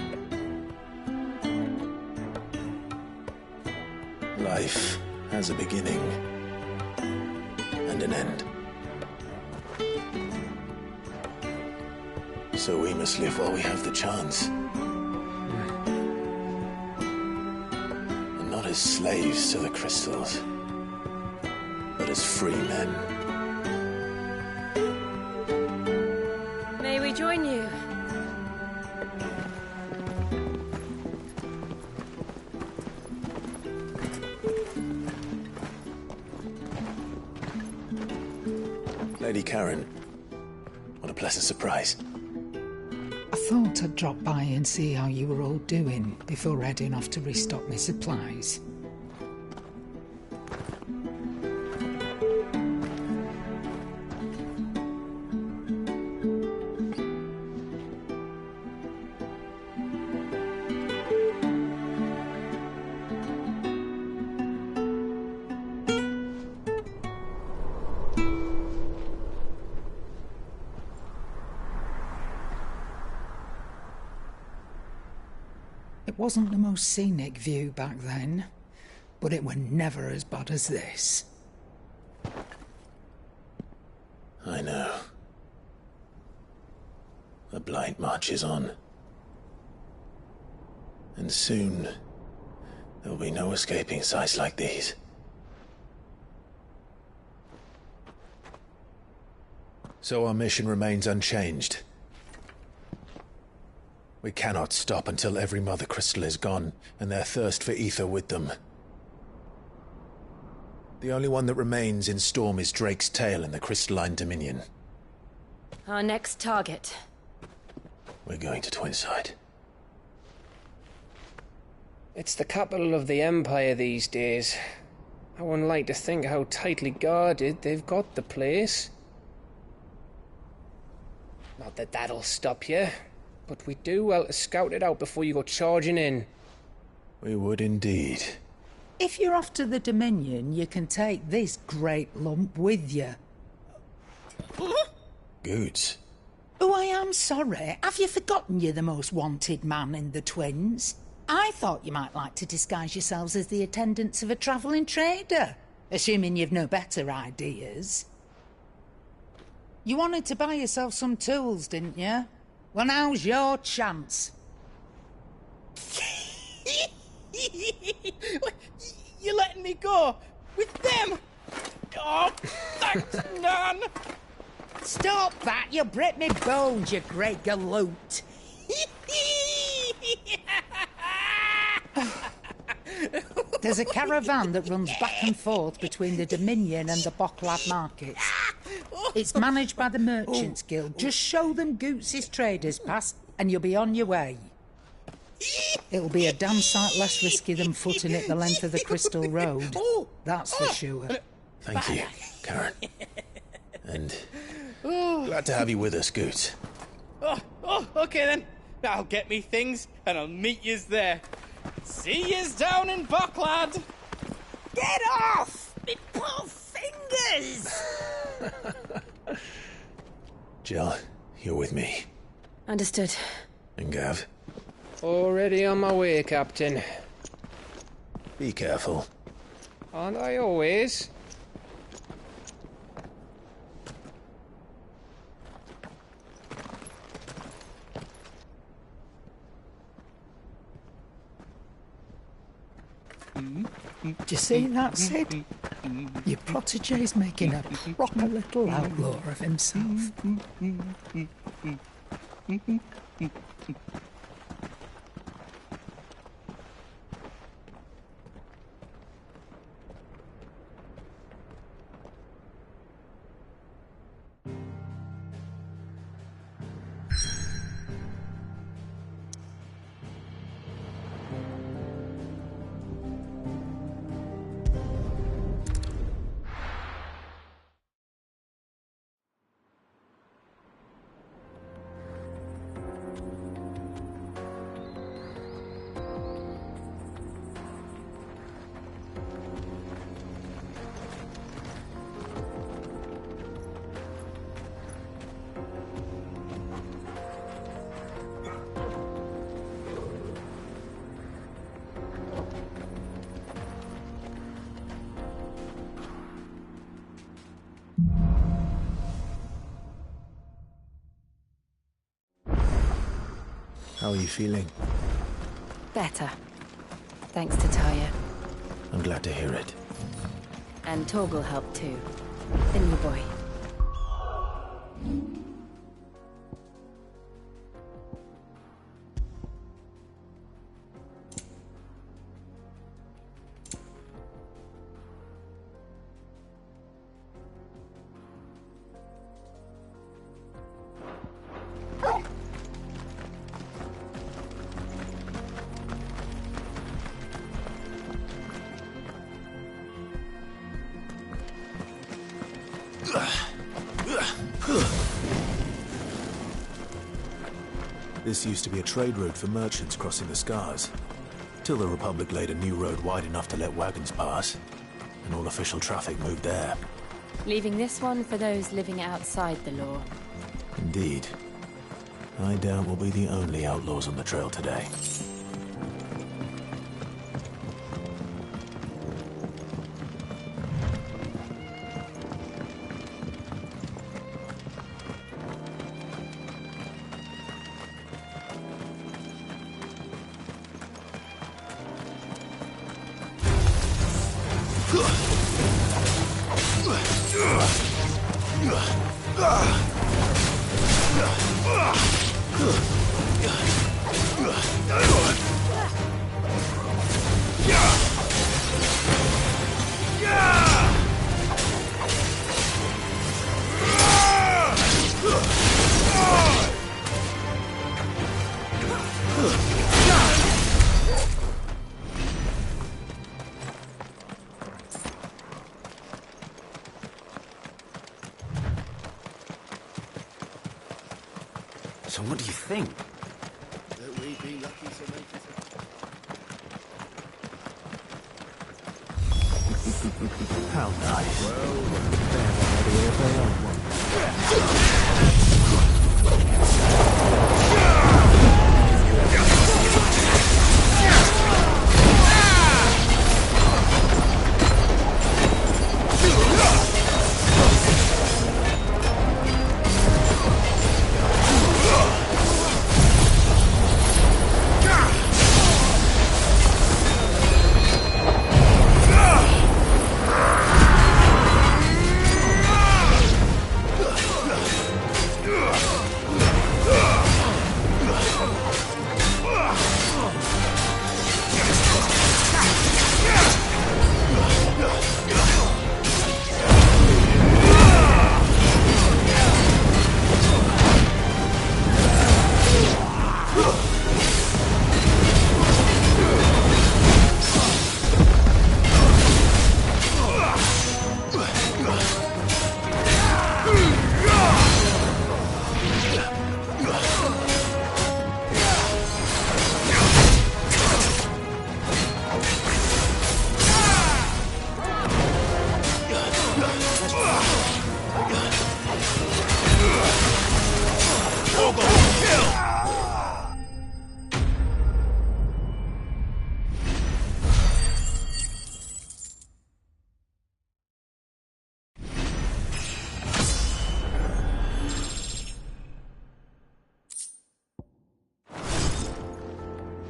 Life has a beginning and an end. So we must live while we have the chance. Not as slaves to the crystals, but as free men. May we join you? Lady Karen, what a pleasant surprise. I thought I'd drop by and see how you were all doing before heading off to restock my supplies. It wasn't the most scenic view back then, but it were never as bad as this. I know. The Blight marches on. And soon, there'll be no escaping sights like these. So our mission remains unchanged. We cannot stop until every Mother Crystal is gone, and their thirst for ether with them. The only one that remains in Storm is Drake's tail in the Crystalline Dominion. Our next target. We're going to Twinside. It's the capital of the Empire these days. I wouldn't like to think how tightly guarded they've got the place. Not that that'll stop you, but we do well to scout it out before you go charging in. We would indeed. If you're off to the Dominion, you can take this great lump with you. Goods. Oh, I am sorry. Have you forgotten you're the most wanted man in the Twins? I thought you might like to disguise yourselves as the attendants of a travelling trader, assuming you've no better ideas. You wanted to buy yourself some tools, didn't you? Well, now's your chance. You're letting me go with them? Oh, thanks, Nan. Stop that! You'll break me bones, you great galoot. There's a caravan that runs back and forth between the Dominion and the Bocklad markets. It's managed by the Merchants Guild. Just show them Goots' traders pass and you'll be on your way. It'll be a damn sight less risky than footing it the length of the Crystal Road. That's for sure. Thank you, Karen. And glad to have you with us, Goots. Okay then. I'll get me things and I'll meet yous there. See yous down in Bocklad. Get off! Me poor fingers! Jill, you're with me. Understood. And Gav? Already on my way, Captain. Be careful. Aren't I always? Do you see that, Sid? Your protege's making a proper little outlaw of himself. How are you feeling? Better. Thanks to Taya. I'm glad to hear it. And Torgal helped too. Didn't you, boy? This used to be a trade route for merchants crossing the Scars, till the Republic laid a new road wide enough to let wagons pass, and all official traffic moved there. Leaving this one for those living outside the law. Indeed. I doubt we'll be the only outlaws on the trail today. So what do you think? That we'd be lucky to make it. How nice. Well,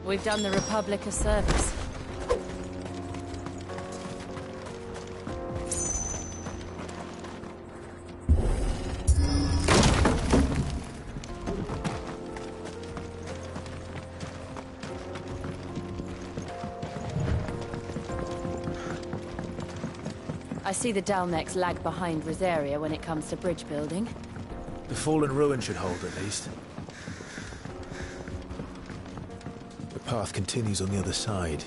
We've done the Republic a service. I see the Dalnecs lag behind Rosaria when it comes to bridge building. The fallen ruin should hold, at least. The path continues on the other side.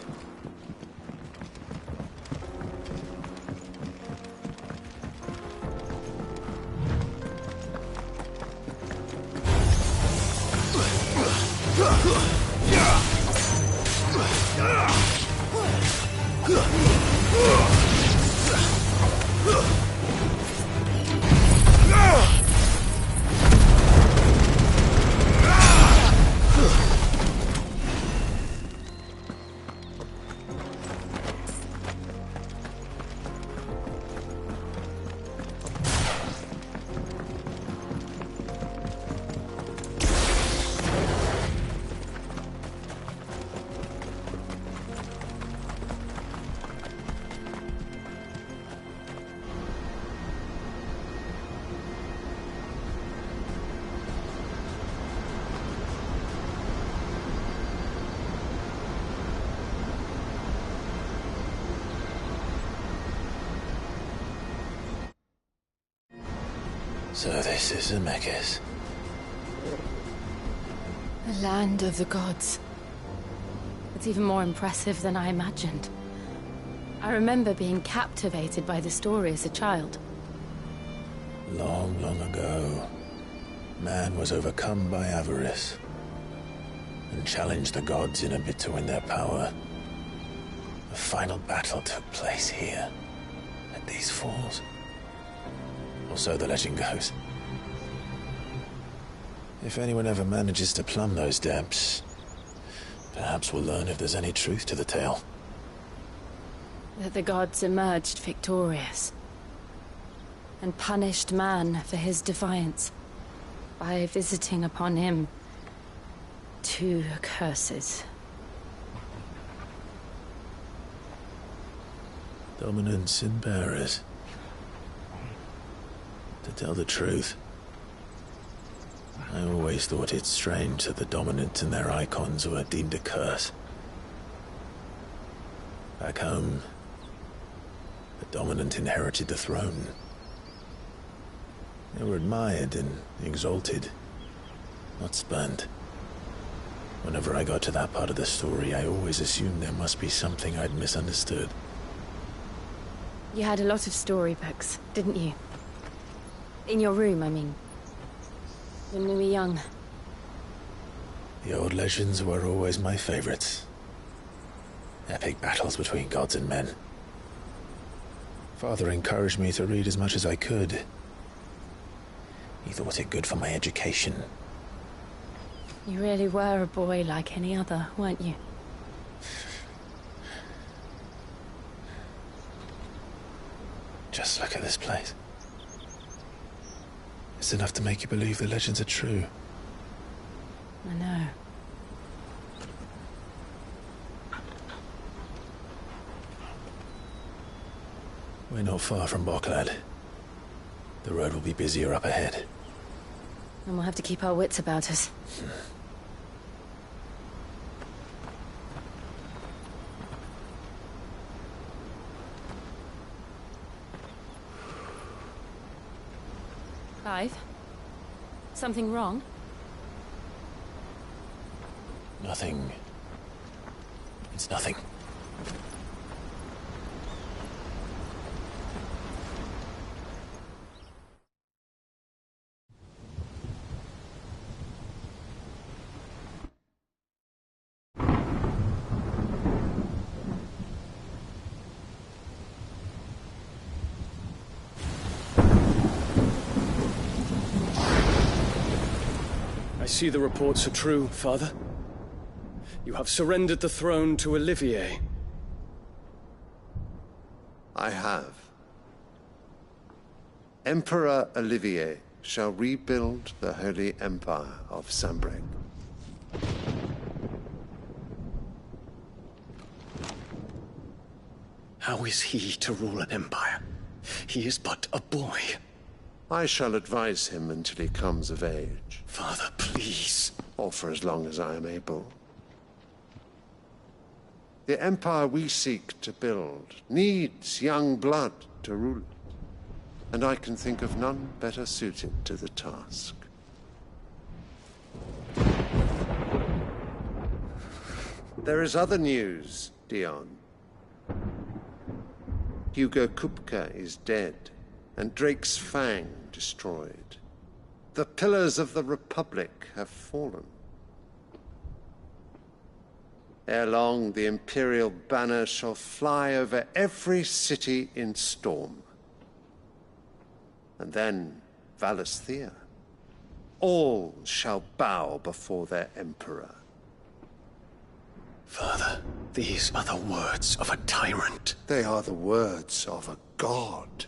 So this is Zemeckis. The land of the gods. It's even more impressive than I imagined. I remember being captivated by the story as a child. Long, long ago, man was overcome by avarice and challenged the gods in a bid to win their power. The final battle took place here, at these falls. Or so the legend goes. If anyone ever manages to plumb those depths, perhaps we'll learn if there's any truth to the tale. That the gods emerged victorious and punished man for his defiance by visiting upon him 2 curses. Dominance and bearers. To tell the truth, I always thought it strange that the dominant and their icons were deemed a curse. Back home, the dominant inherited the throne. They were admired and exalted, not spurned. Whenever I got to that part of the story, I always assumed there must be something I'd misunderstood. You had a lot of storybooks, didn't you? In your room, I mean. When we were young. The old legends were always my favorites. Epic battles between gods and men. Father encouraged me to read as much as I could. He thought it good for my education. You really were a boy like any other, weren't you? Just look at this place. It's enough to make you believe the legends are true. I know. We're not far from Boklad. The road will be busier up ahead. And we'll have to keep our wits about us. Clive? Something wrong? Nothing. It's nothing. I see the reports are true, Father. You have surrendered the throne to Olivier. I have. Emperor Olivier shall rebuild the Holy Empire of Sanbreque. How is he to rule an empire? He is but a boy. I shall advise him until he comes of age. Father, please. Or for as long as I am able. The empire we seek to build needs young blood to rule it. And I can think of none better suited to the task. There is other news, Dion. Hugo Kupka is dead, and Drake's Fang destroyed. The pillars of the Republic have fallen. Ere long, the Imperial banner shall fly over every city in Storm. And then, Valisthea. All shall bow before their Emperor. Father, these are the words of a tyrant. They are the words of a god.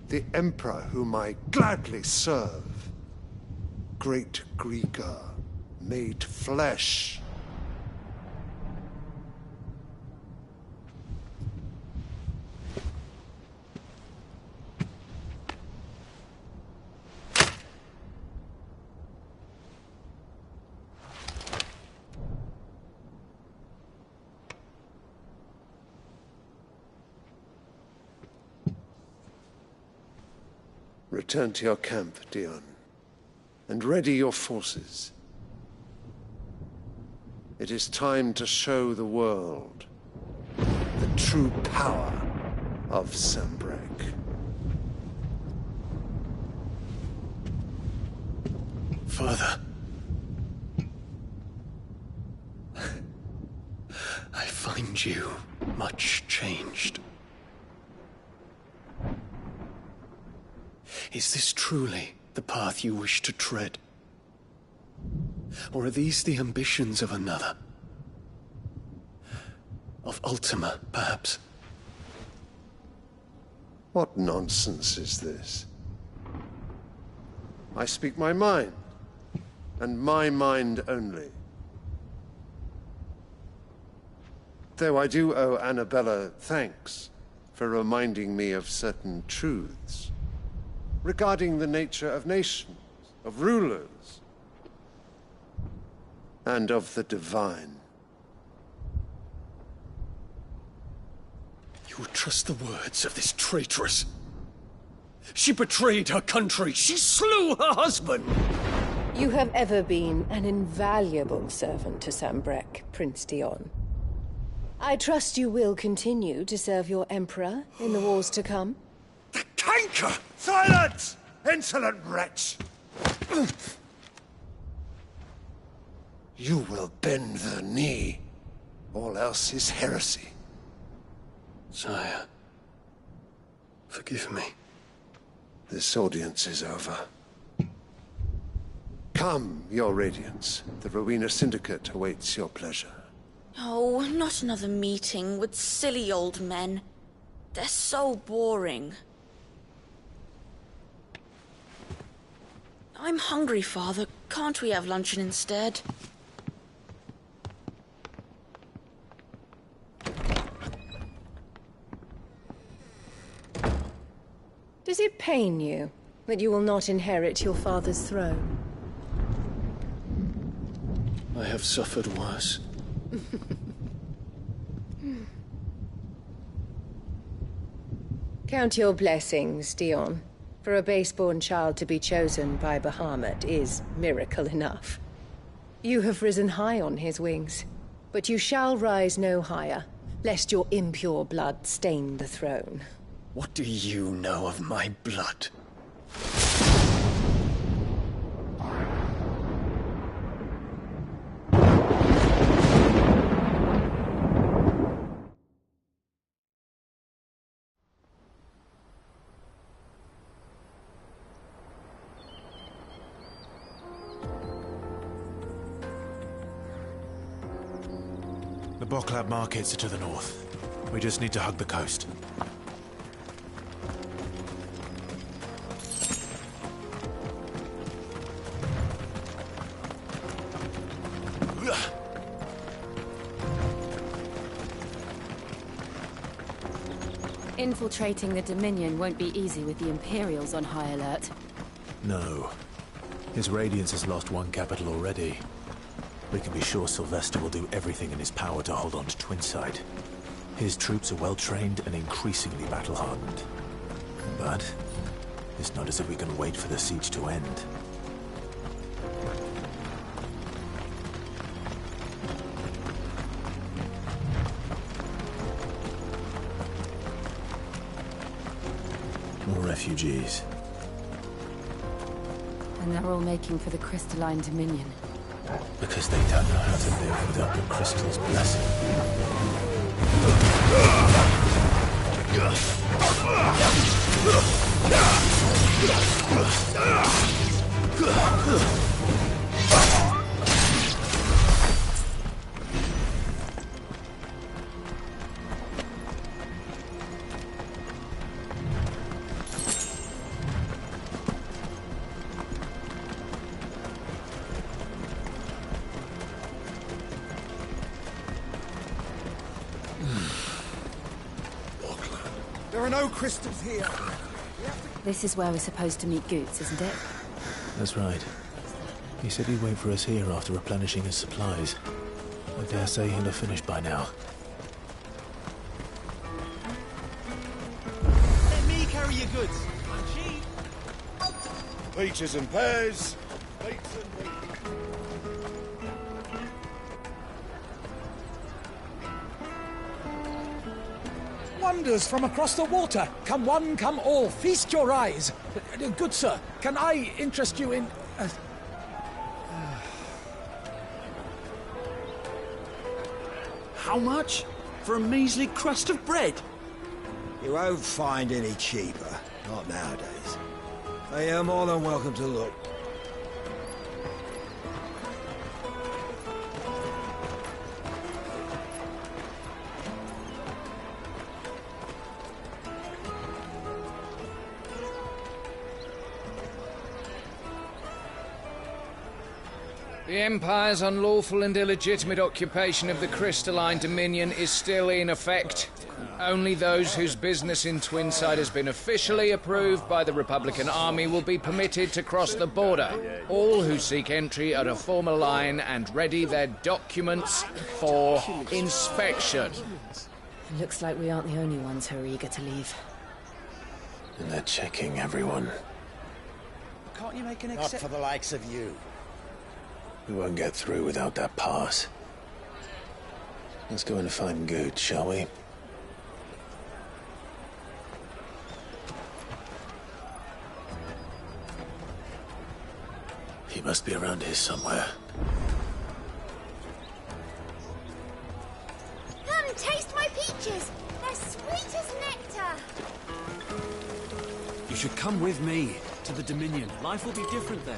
The Emperor whom I gladly serve. Great Greeker, made flesh. Return to your camp, Dion, and ready your forces. It is time to show the world the true power of Sanbreque. Father. I find you much changed. Is this truly the path you wish to tread? Or are these the ambitions of another? Of Ultima, perhaps? What nonsense is this? I speak my mind, and my mind only. Though I do owe Annabella thanks for reminding me of certain truths regarding the nature of nations, of rulers, and of the divine. You would trust the words of this traitress? She betrayed her country. She slew her husband. You have ever been an invaluable servant to Sanbreque, Prince Dion. I trust you will continue to serve your Emperor in the wars to come. Canker! Silence! Insolent wretch! You will bend the knee. All else is heresy. Sire, forgive me. This audience is over. Come, your radiance. The Rowena Syndicate awaits your pleasure. Oh, not another meeting with silly old men. They're so boring. I'm hungry, Father. Can't we have luncheon instead? Does it pain you that you will not inherit your father's throne? I have suffered worse. Count your blessings, Dion. For a base-born child to be chosen by Bahamut is miracle enough. You have risen high on his wings, but you shall rise no higher, lest your impure blood stain the throne. What do you know of my blood? The Boklab markets are to the north. We just need to hug the coast. Infiltrating the Dominion won't be easy with the Imperials on high alert. No. His Radiance has lost one capital already. We can be sure Sylvester will do everything in his power to hold on to Twinside. His troops are well-trained and increasingly battle-hardened. But it's not as if we can wait for the siege to end. More refugees. And they're all making for the Crystalline Dominion. Because they don't know how to live without the crystal's blessing. There are no crystals here. This is where we're supposed to meet Goots, isn't it? That's right. He said he'd wait for us here after replenishing his supplies. I dare say he'll have finished by now. Let me carry your goods. I'm cheap. Peaches and pears. Plates and wheat. Wonders from across the water. Come one, come all. Feast your eyes. Good sir, can I interest you in... How much? For a measly crust of bread? You won't find any cheaper. Not nowadays. But you're more than welcome to look. The Empire's unlawful and illegitimate occupation of the Crystalline Dominion is still in effect. Only those whose business in Twinside has been officially approved by the Republican Army will be permitted to cross the border. All who seek entry are to form a line and ready their documents for inspection. It looks like we aren't the only ones who are eager to leave. And they're checking everyone. Can't you make an exception? Not for the likes of you. We won't get through without that pass. Let's go and find Good, shall we? He must be around here somewhere. And taste my peaches. They're sweet as nectar. You should come with me to the Dominion. Life will be different there.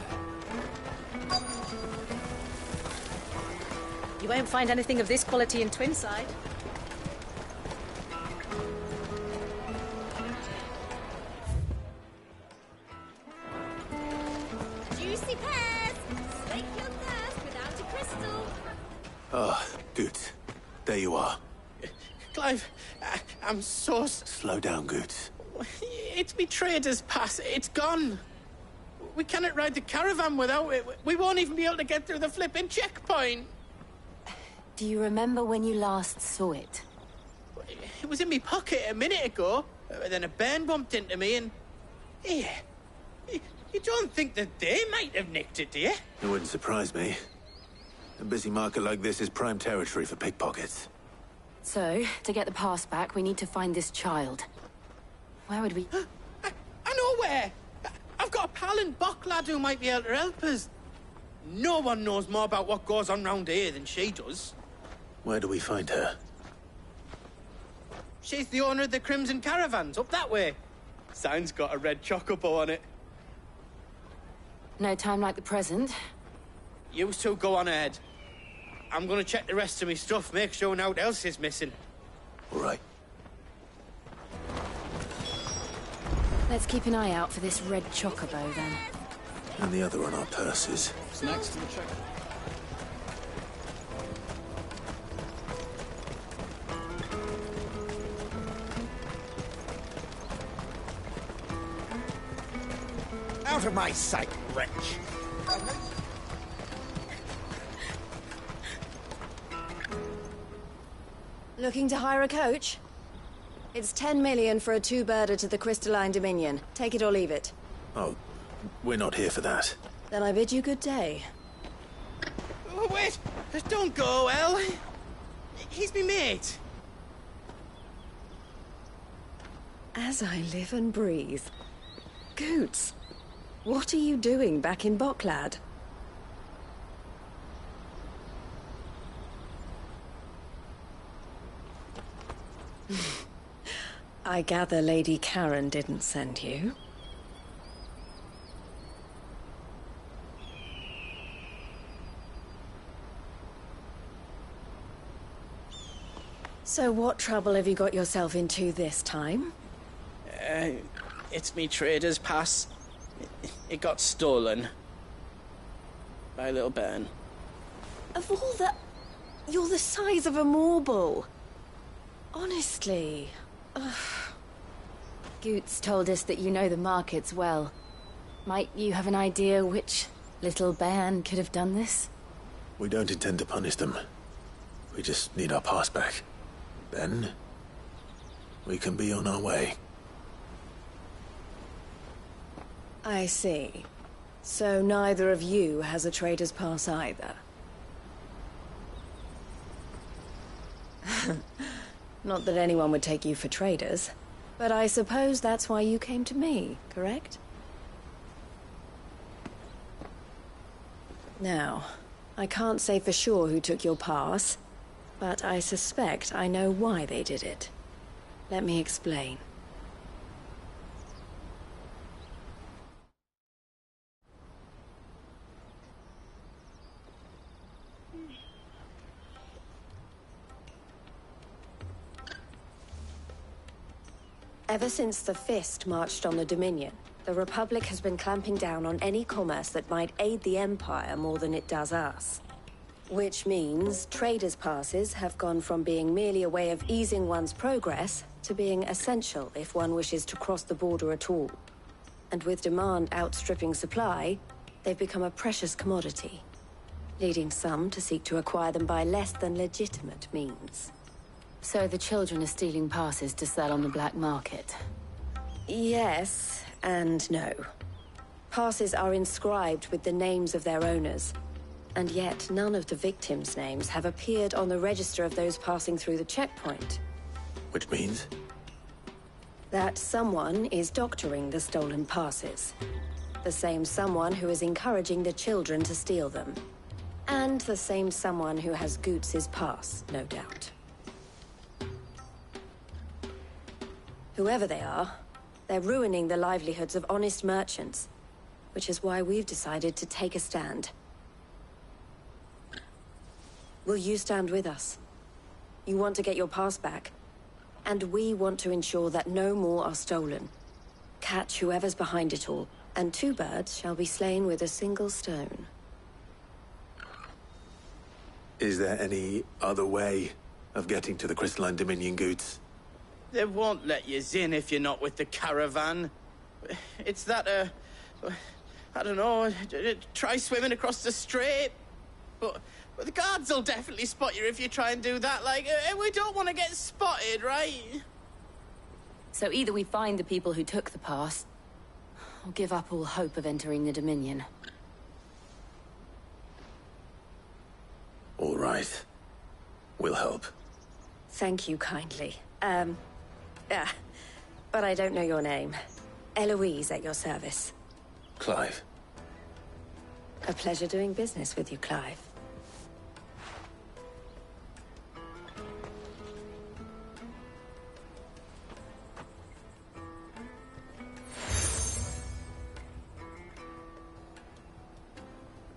You won't find anything of this quality in Twinside. Juicy pears. Slake your thirst without a crystal. Ah, good. There you are. Clive, I'm so... Slow down, Goots. It's me trader's pass. It's gone. We cannot ride the caravan without it. We won't even be able to get through the flipping checkpoint. Do you remember when you last saw it? It was in my pocket a minute ago. Then a bairn bumped into me and... Yeah. You don't think that they might have nicked it, do you? It wouldn't surprise me. A busy market like this is prime territory for pickpockets. So, to get the pass back, we need to find this child. Where would we... I know where! I've got a pal in Bock lad who might be able to help us. No one knows more about what goes on round here than she does. Where do we find her? She's the owner of the Crimson Caravans, up that way. Sign's got a red chocobo on it. No time like the present. You two go on ahead. I'm gonna check the rest of my stuff, make sure naught else is missing. All right. Let's keep an eye out for this red chocobo, then. And the other on our purses. What's next to the check? Out of my sight, wretch! Looking to hire a coach? It's 10 million for a two-birder to the Crystalline Dominion. Take it or leave it. Oh, we're not here for that. Then I bid you good day. Oh, wait! Don't go, El. He's me mate. As I live and breathe. Goots, what are you doing back in Bocklad? I gather Lady Karen didn't send you. So what trouble have you got yourself into this time? It's me trader's pass. It got stolen. By a little bairn. Of all the... You're the size of a marble. Honestly. Ugh. Goots told us that you know the markets well. Might you have an idea which little bairn could have done this? We don't intend to punish them. We just need our pass back. Then, we can be on our way. I see. So neither of you has a trader's pass either. Not that anyone would take you for traders, but I suppose that's why you came to me, correct? Now, I can't say for sure who took your pass, but I suspect I know why they did it. Let me explain. Ever since the Fist marched on the Dominion, the Republic has been clamping down on any commerce that might aid the Empire more than it does us. Which means traders' passes have gone from being merely a way of easing one's progress to being essential if one wishes to cross the border at all. And with demand outstripping supply, they've become a precious commodity, leading some to seek to acquire them by less than legitimate means. So the children are stealing passes to sell on the black market? Yes, and no. Passes are inscribed with the names of their owners, and yet none of the victims' names have appeared on the register of those passing through the checkpoint. Which means? That someone is doctoring the stolen passes. The same someone who is encouraging the children to steal them. And the same someone who has Goots' pass, no doubt. Whoever they are, they're ruining the livelihoods of honest merchants, which is why we've decided to take a stand. Will you stand with us? You want to get your pass back, and we want to ensure that no more are stolen. Catch whoever's behind it all, and 2 birds shall be slain with a single stone. Is there any other way of getting to the Crystalline Dominion goods? They won't let you in if you're not with the caravan. It's that, I don't know, try swimming across the strait. But the guards will definitely spot you if you try and do that. Like, we don't want to get spotted, right? So either we find the people who took the pass, or give up all hope of entering the Dominion. All right. We'll help. Thank you kindly. But I don't know your name. Eloise at your service. Clive. A pleasure doing business with you, Clive.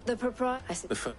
The proprietor...